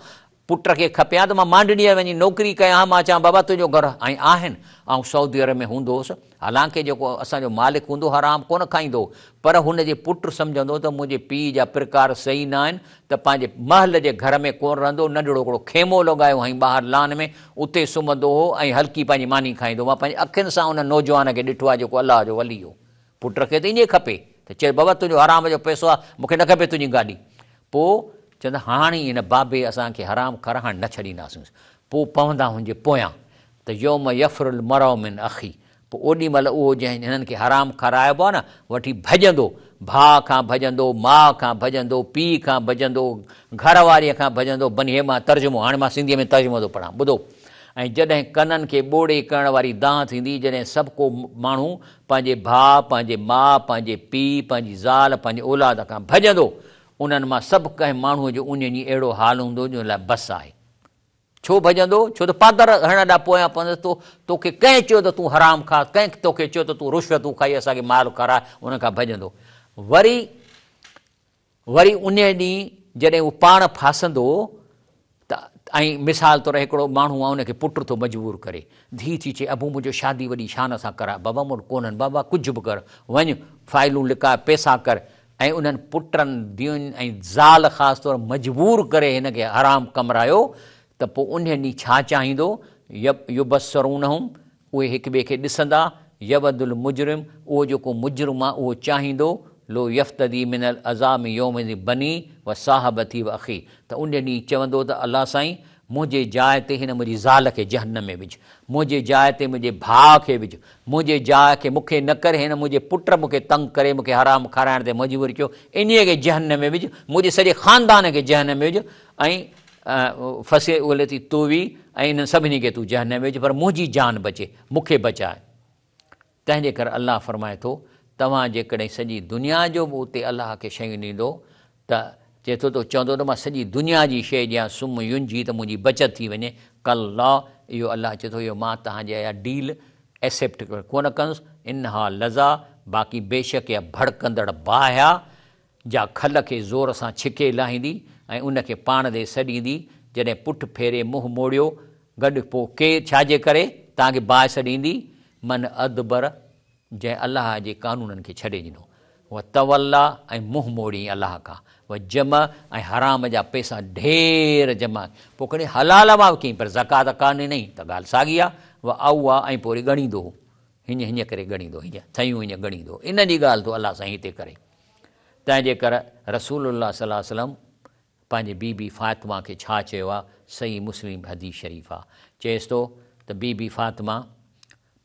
पुट खे खपे हा त मां मांडणीअ वञी नौकिरी कयां हा, मां चवां बाबा तुंहिंजो घर ऐं आहिनि, ऐं सऊदी अरब में हूंदो हुउसि, हालांकि जेको असांजो मालिक हूंदो हराम कोन खाईंदो, पर हुनजे पुटु सम्झंदो त मुंहिंजे पीउ जा प्रकार सही न आहिनि, त पंहिंजे महल जे घर में कोन रहंदो, नंढड़ो हिकिड़ो खेमो लॻायो ऐं ॿाहिरि लान में उते सुम्हंदो हो ऐं हल्की पंहिंजी मानी खाईंदो। मां पंहिंजी अखियुनि सां उन नौजवान खे ॾिठो आहे जेको अलाह जो वली हो। पुट खे त ईअं खपे त चए बाबा तुंहिंजो हराम जो पैसो आहे, मूंखे न खपे तुंहिंजी गाॾी। पोइ चवंदा हाणे हिन बाबे असांखे हराम खाराए, हाणे न छॾींदासीं। पोइ पवंदा हुनजे पोयां त यौम यफ़रुल मरउ मिन अख़ी, पोइ ओॾी महिल उहो जंहिं हिननि खे हराम खाराइबो आहे न, वठी भॼंदो, भाउ खां भॼंदो, माउ खां भॼंदो, पीउ खां भॼंदो, घर वारीअ खां भॼंदो। बनी हे मां तर्जुमो, हाणे मां सिंधीअ में तर्जुमो थो पढ़ां, ॿुधो। ऐं जॾहिं कननि खे ॿोड़े करण वारी दांह थींदी, जॾहिं सभु को माण्हू पंहिंजे भाउ, पंहिंजे माउ, पंहिंजे पीउ, पंहिंजी ज़ाल, पंहिंजे औलाद खां भॼंदो, उन्हनि मां सभु कंहिं माण्हूअ जो उन ॾींहुं अहिड़ो हाल हूंदो जो लाइ बसि आहे। छो भॼंदो? छो त पादर हणण ॾांहुं पोयां पवंदो। तोखे कंहिं चयो त तूं हराम खा, कंहिं तोखे चयो त तूं रुश्वतूं खाई असांखे माल खाराए, उन खां भॼंदो। वरी उन ॾींहुं जॾहिं उहो पाण फासंदो त, ऐं मिसाल तौरु हिकिड़ो माण्हू आहे, उनखे पुटु थो मजबूर करे, धीउ थी चए अबू मुंहिंजो शादी वॾी शान सां कराए, बाबा मूं वटि कोन्हनि, बाबा कुझु बि कर, वञु फाइलूं लिकाए, पैसा कर। ऐं उन्हनि पुटनि, धीउनि ऐं ज़ाल ख़ासि तौरु मजबूर करे हिनखे हराम कमरायो, त पोइ उन ॾींहुं छा चाहींदो? युबसरूनहुम, उहे हिक ॿिए खे ॾिसंदा। यवदुल मुजरिम, उहो जेको मुजरिम आहे उहो चाहींदो, लो यफ़्तदी मिनल अज़ाम यौम बनी व साहबती व अख़ी, त उन ॾींहुं चवंदो त अलाह साईं मुंहिंजे जाइ ते हिन मुंहिंजी ज़ाल खे जहन्नम में विझ, मुंहिंजे जाइ ते मुंहिंजे भाउ खे विझ, मुंहिंजे जाइ खे मूंखे न करे, हिन मुंहिंजे पुट मूंखे तंग करे, मूंखे हराम खाराइण ते मजबूर कयो, इन्हीअ खे जहन्नम में विझ, मुंहिंजे सॼे ख़ानदान खे जहन्नम में विझ, ऐं फसे उले थी तूं बि, ऐं इन्हनि सभिनी खे तूं जहन्नम में विझ, पर मुंहिंजी जान बचे, मूंखे बचाए। तंहिंजे करे अलाह फरमाए थो, तव्हां जेकॾहिं सॼी दुनिया जो बि उते अलाह खे शयूं ॾींदो, त चए थो त चवंदो त मां सॼी दुनिया जी शइ ॾियां, सुम्ह युंझी, त मुंहिंजी बचत थी वञे। कल्ला, इहो अलाह चए थो, इहो मां तव्हांजे इहा डील एक्सेप्ट कोन कंदुसि। इनहा लज़ा, बाक़ी बेशक इहा भड़कंदड़ बाहि जा खल खे ज़ोर सां छिके लाहींदी ऐं उनखे पाण ॾे सॾींदी। जॾहिं पुठि फेरे मुंहुं मोड़ियो गॾु, पोइ केरु छाजे करे तव्हांखे बाहि सॾींदी? मन अदबर, जंहिं अलाह जे कानूननि खे छॾे ॾिनो, उहा तवल्ला ऐं मुंहुं मोड़ी अलाह खां, उहा जम ऐं हराम जा पैसा ढेर जमा, पोइ कॾहिं हलाल मां बि कई, पर ज़कात कान्हे नहीं त ॻाल्हि साॻी आहे। उहा आऊ आहे, ऐं पोइ वरी ॻणींदो, हीअं करे ॻणींदो, हीअं थयूं हीअं ॻणींदो, इन जी ॻाल्हि थो अलाह साईं हिते करे। तंहिंजे करे रसूलुल्लाह सल्लल्लाहु अलैहि वसल्लम पंहिंजे बीबी फ़ातिमा खे छा चयो आहे? सही मुस्लिम हदीस शरीफ़ आहे, चएसि थो त बीबी फ़ातिमा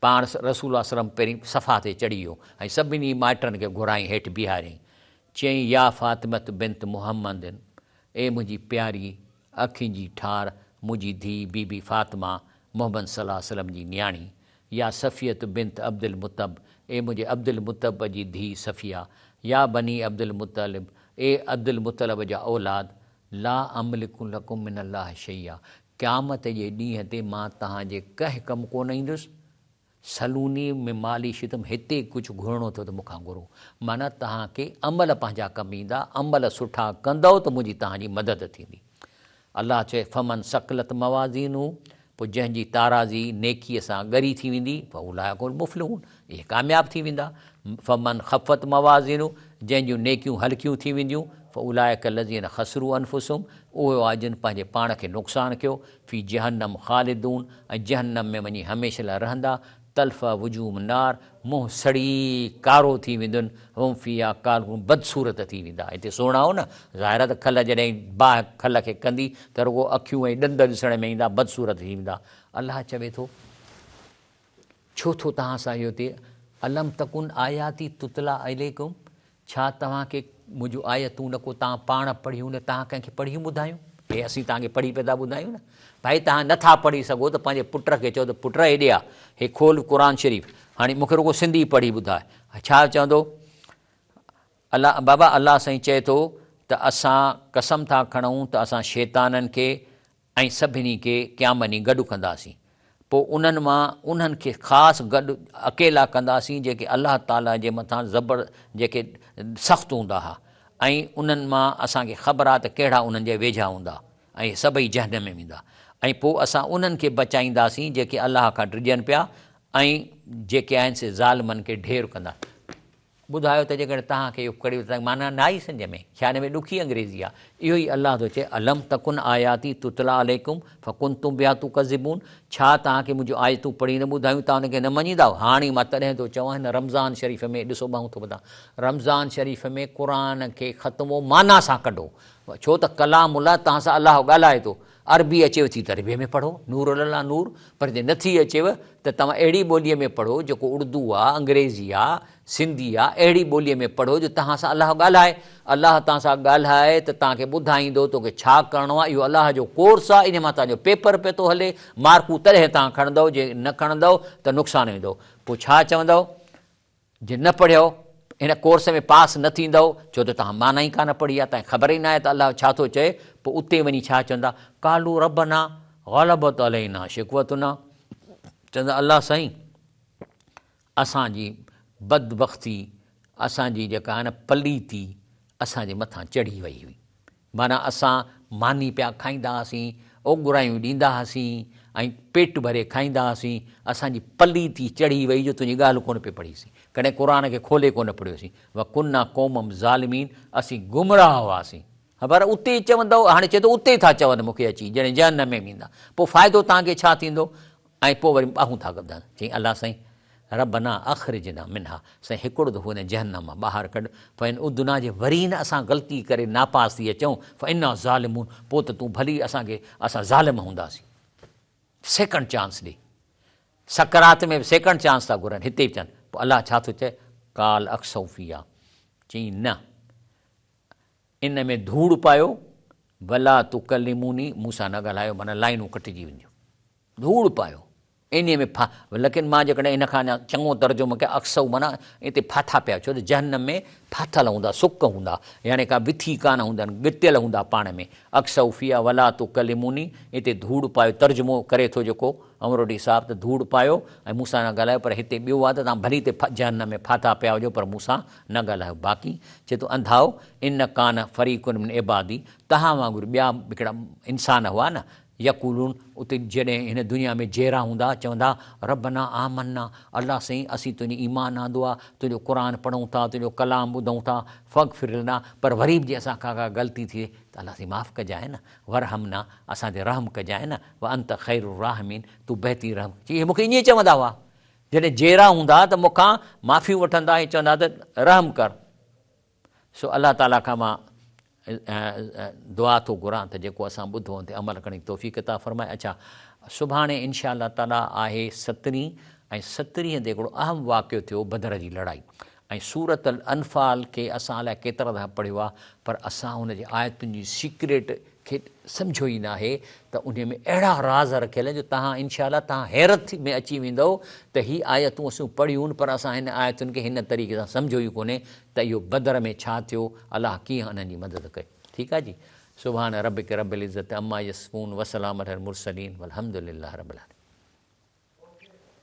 पाण रसूल सलम पहिरीं सफ़ा ते चढ़ी वियो ऐं सभिनी माइटनि खे घुराई, हेठि बीहारियईं, चयईं या फ़ातिमत बिंत मुहम्मद, ए मुंहिंजी प्यारी अखियुनि जी ठार, मुंहिंजी धीउ बीबी फ़ातिमा मोहम्मद सल्लल्लाहु अलैहि वसल्लम जी न्याणी, या सफ़ियत बिंत अब्दुल मुतब, ए मुंहिंजे अब्दुल मुतब जी धीउ सफ़िया, या बनी अब्दुल मुतलिब, ए अब्दुल मुतलब जा औलाद, ला अमलिकु लकुम मिनल्लाहि शैया, क़यामत जे ॾींहं ते मां तव्हांजे कंहिं कमु कोन ईंदुसि। सलूनी में माली शितम, हिते कुझु घुरणो थियो त मूंखां घुरो, माना तव्हांखे अमल पंहिंजा कमु ईंदा, अमल सुठा कंदव त मुंहिंजी तव्हांजी मदद थींदी। अलाह चए फमन सकलत मवाज़ीनू, पोइ जंहिंजी ताराज़ी नेकीअ सां ॻरी थी वेंदी, पोइ उलाइकुल मुफ़्लिहून, इहे कामयाबु थी वेंदा। फमन ख़फ़त मवाज़ीनू, जंहिंजूं नेकियूं हल्कियूं थी वेंदियूं, उलाइक लज़ीन ख़सरू अनफुसुहुम, उहो आहे जिन पंहिंजे पाण खे नुक़सानु कयो। फ़ी जहन्नम ख़ालिदून, ऐं जहन्नम में वञी हमेशह लाइ रहंदा। तल्फ़ वजूम नार, मुंहुं सड़ी कारो थी वेंदुनि, हुम फ़िया कालून, बदसूरत थी वेंदा। हिते सोणा हो न, ज़ाहिर त खल जॾहिं बाहि खल खे कंदी त रुॻो अखियूं ऐं ॾंद ॾिसण में ईंदा, बदसूरत थी वेंदा। अलाह चवे थो, छो थो तव्हां सां इहो थिए? अलम तकुन आयाती तुतला अलैकुम, छा तव्हांखे मुंहिंजूं आयतूं न को तव्हां पाण पढ़ियूं न, तव्हां कंहिंखे पढ़ी ॿुधायूं? हे असीं तव्हांखे पढ़ी पिया था ॿुधायूं न। भाई तव्हां नथा पढ़ी सघो त पंहिंजे पुट खे चओ त पुट हेॾे आहे, हे खोल क़ुर शरीफ़, हाणे मूंखे रुॻो सिंधी पढ़ी ॿुधाए। छा चवंदो? अलाह बाबा अलाह साईं चए थो त असां कसम था खणूं त असां शैताननि खे ऐं सभिनी खे क़यामत ॾींहुं गॾु कंदासीं, पोइ उन्हनि मां उन्हनि खे ख़ासि गॾु अकेला कंदासीं जेके अलाह ताला जे मथां ज़बर जेके सख़्तु हूंदा हुआ, ऐं उन्हनि मां असांखे ख़बर आहे त कहिड़ा उन्हनि जे वेझा हूंदा, ऐं सभई जहन्नम में वेंदा। ऐं पोइ असां उन्हनि खे बचाईंदासीं जेके अलाह खां डिॼनि पिया, ऐं जेके आहिनि से ज़ालिमनि खे ढेर कंदा। ॿुधायो त जेकॾहिं तव्हांखे इहो कड़ी माना न आई सम्झ में, छा हिन में ॾुखी अंग्रेज़ी आहे? इहो ई अलाह थो चए, अलम तकुन आयाती तुतला अलैकुम फकुंतुम बिहा तुकज़िबून, छा तव्हांखे मुंहिंजूं आयतूं पढ़ी न ॿुधायूं, तव्हां हुनखे न मञींदा? हाणे मां तॾहिं थो चवां, हिन रमज़ान शरीफ़ में ॾिसो ॿाहूं थो ॿुधां, रमज़ान शरीफ़ में क़ुर खे ख़तमो माना सां कढो, छो त कलामुल्लाह तव्हां सां अलाह ॻाल्हाए थो। अरबी अचेव थी त अरबीअ में पढ़ो, नूर अला नूर, पर जे नथी अचेव त तव्हां अहिड़ी ॿोलीअ में पढ़ो जेको उर्दू आहे, अंग्रेज़ी आहे, सिंधी आहे, अहिड़ी ॿोलीअ में पढ़ो जो तव्हां सां अलाह ॻाल्हाए। अलाह तव्हां सां ॻाल्हाए त तव्हांखे ॿुधाईंदो तोखे छा करिणो आहे। इहो अलाह जो कोर्स आहे, इन मां तव्हांजो पेपर पियो थो हले। मार्कूं तॾहिं तव्हां खणंदव, जे न खणंदव त नुक़सानु वेंदो। पोइ छा चवंदव, जे न पढ़ियो हिन कोर्स में पास न थींदव छो त तव्हां माना ई कान पढ़ी आहे, तव्हांखे ख़बर ई न आहे त अलाह छा थो चए। पोइ उते वञी छा चवंदा, कालू रबना ग़लबत अलैना शिकवतुना, चवंदा अलाह साईं असांजी बदबख़्ती, असांजी जेका आहे न पलीती असांजे मथां चढ़ी वई हुई। माना असां मानी पिया खाईंदा हुआसीं, ओघुरायूं ॾींदा हुआसीं ऐं पेट भरे खाईंदा हुआसीं, असांजी पलीती चढ़ी वई जो तुंहिंजी ॻाल्हि कोन पिए पढ़ीसीं, कॾहिं क़ुर खे खोले कोन पढ़ियोसीं। व कुन्ना क़ौमम ज़ालिमीन, असीं गुमराह हुआसीं। पर उते चवंदव, हाणे चए थो उते था चवनि मूंखे अची जॾहिं जहन्नम में वेंदा, पोइ फ़ाइदो तव्हांखे छा थींदो। ऐं पोइ वरी ॿाहूं था कढनि, चई अलाह साईं रबना अख़रिजना मिन्हा, साईं हिकिड़ो दफ़ो हिन जहन्नम मां ॿाहिरि कढ, फ़इन उदना जे वरी न असां ग़लती करे नापास थी अचूं फ़इन्ना ज़ालिमून, पोइ त तूं भली असां ज़ालिम हूंदासीं। सेकंड चांस ॾे, सकरात में सेकंड चांस था घुरनि, हिते बि चवनि। पोइ अलाह छा थो चए, काल अक्सौफ़िया, चई न इन में धूड़ पायो, भला तूं कलिमूनी, मूंसां न ॻाल्हायो, माना लाइनूं कटिजी वञियूं, धूड़ पायो इन में लेकिन मां जेकॾहिं इन खां चङो तर्जुमो कया, अक्सौ माना हिते फाथा पिया, छो त जहन्नम में फाथल हूंदा, सुक हूंदा, यानी का बिथी कान हूंदा आहिनि, ॻिटियल हूंदा पाण में। अक्सौफ़िया वला तू कलिमूनी, हिते धूड़ पायो तर्जुमो करे थो जेको अमरोडी साहिब, त धूड़ पायो ऐं मूंसां न ॻाल्हायो। पर हिते ॿियो आहे त तव्हां भली हिते जहन्नम में फाथा पिया हुजो पर मूंसां न ॻाल्हायो। बाक़ी चए थो अंधाओ इन कान फ़रीक़ुन मिन इबादी, तव्हां वांगुरु ॿिया हिकिड़ा इंसान हुआ न, यक़ूलून, उते जॾहिं हिन दुनिया में जहिड़ा हूंदा चवंदा रबना आमन्ना, अलाह साईं असीं तुंहिंजी ईमान आंदो आहे, तुंहिंजो क़ुर पढ़ूं था, तुंहिंजो कलाम ॿुधूं था, फ़ग़्फ़िर लना, पर वरी बि जे असां का ग़लती थिए त अलाह साईं माफ़ु कजांइ न, वरहमना असां ते रहम कजांइ न, व अंत ख़ैरुर राहिमीन, तूं बहितरीन रहम। चई मूंखे ईअं चवंदा हुआ, जॾहिं जहिड़ा हूंदा त मूंखां माफ़ी वठंदा ऐं चवंदा त रहम कर। सो अलाह ताला खां मां दुआ थो घुरां त जेको असां ॿुधो ते अमल करण जी तौफ़ीक़ अता फ़रमाए। अच्छा, सुभाणे इनशा अल्लाह ताला आहे 17 ऐं 17 ते हिकिड़ो अहम वाक़ियो थियो बदर जी लड़ाई, ऐं सूरत अल अनफ़ाल खे असां अलाए केतिरा दफ़ा पढ़ियो आहे, पर असां हुन जी आयतुनि जी सीक्रेट खे सम्झो ई न आहे त उन में अहिड़ा राज़ रखियल आहिनि जो तव्हां इनशा अल्लाह तव्हां हैरत में अची वेंदव त हीअ आयतूं असां पढ़ियूं, पर असां हिन आयतुनि खे हिन तरीक़े सां सम्झो ई कोन्हे त इहो बदर में छा थियो, अलाह कीअं उन्हनि जी मदद कई। ठीकु आहे जी। सुभान रबिक रब्बिल इज़्ज़ति अम्मा यसिफ़ून, वसलाम अलल मुरसलीन, वल्हम्दुलिल्लाहि रब्बिल आलमीन।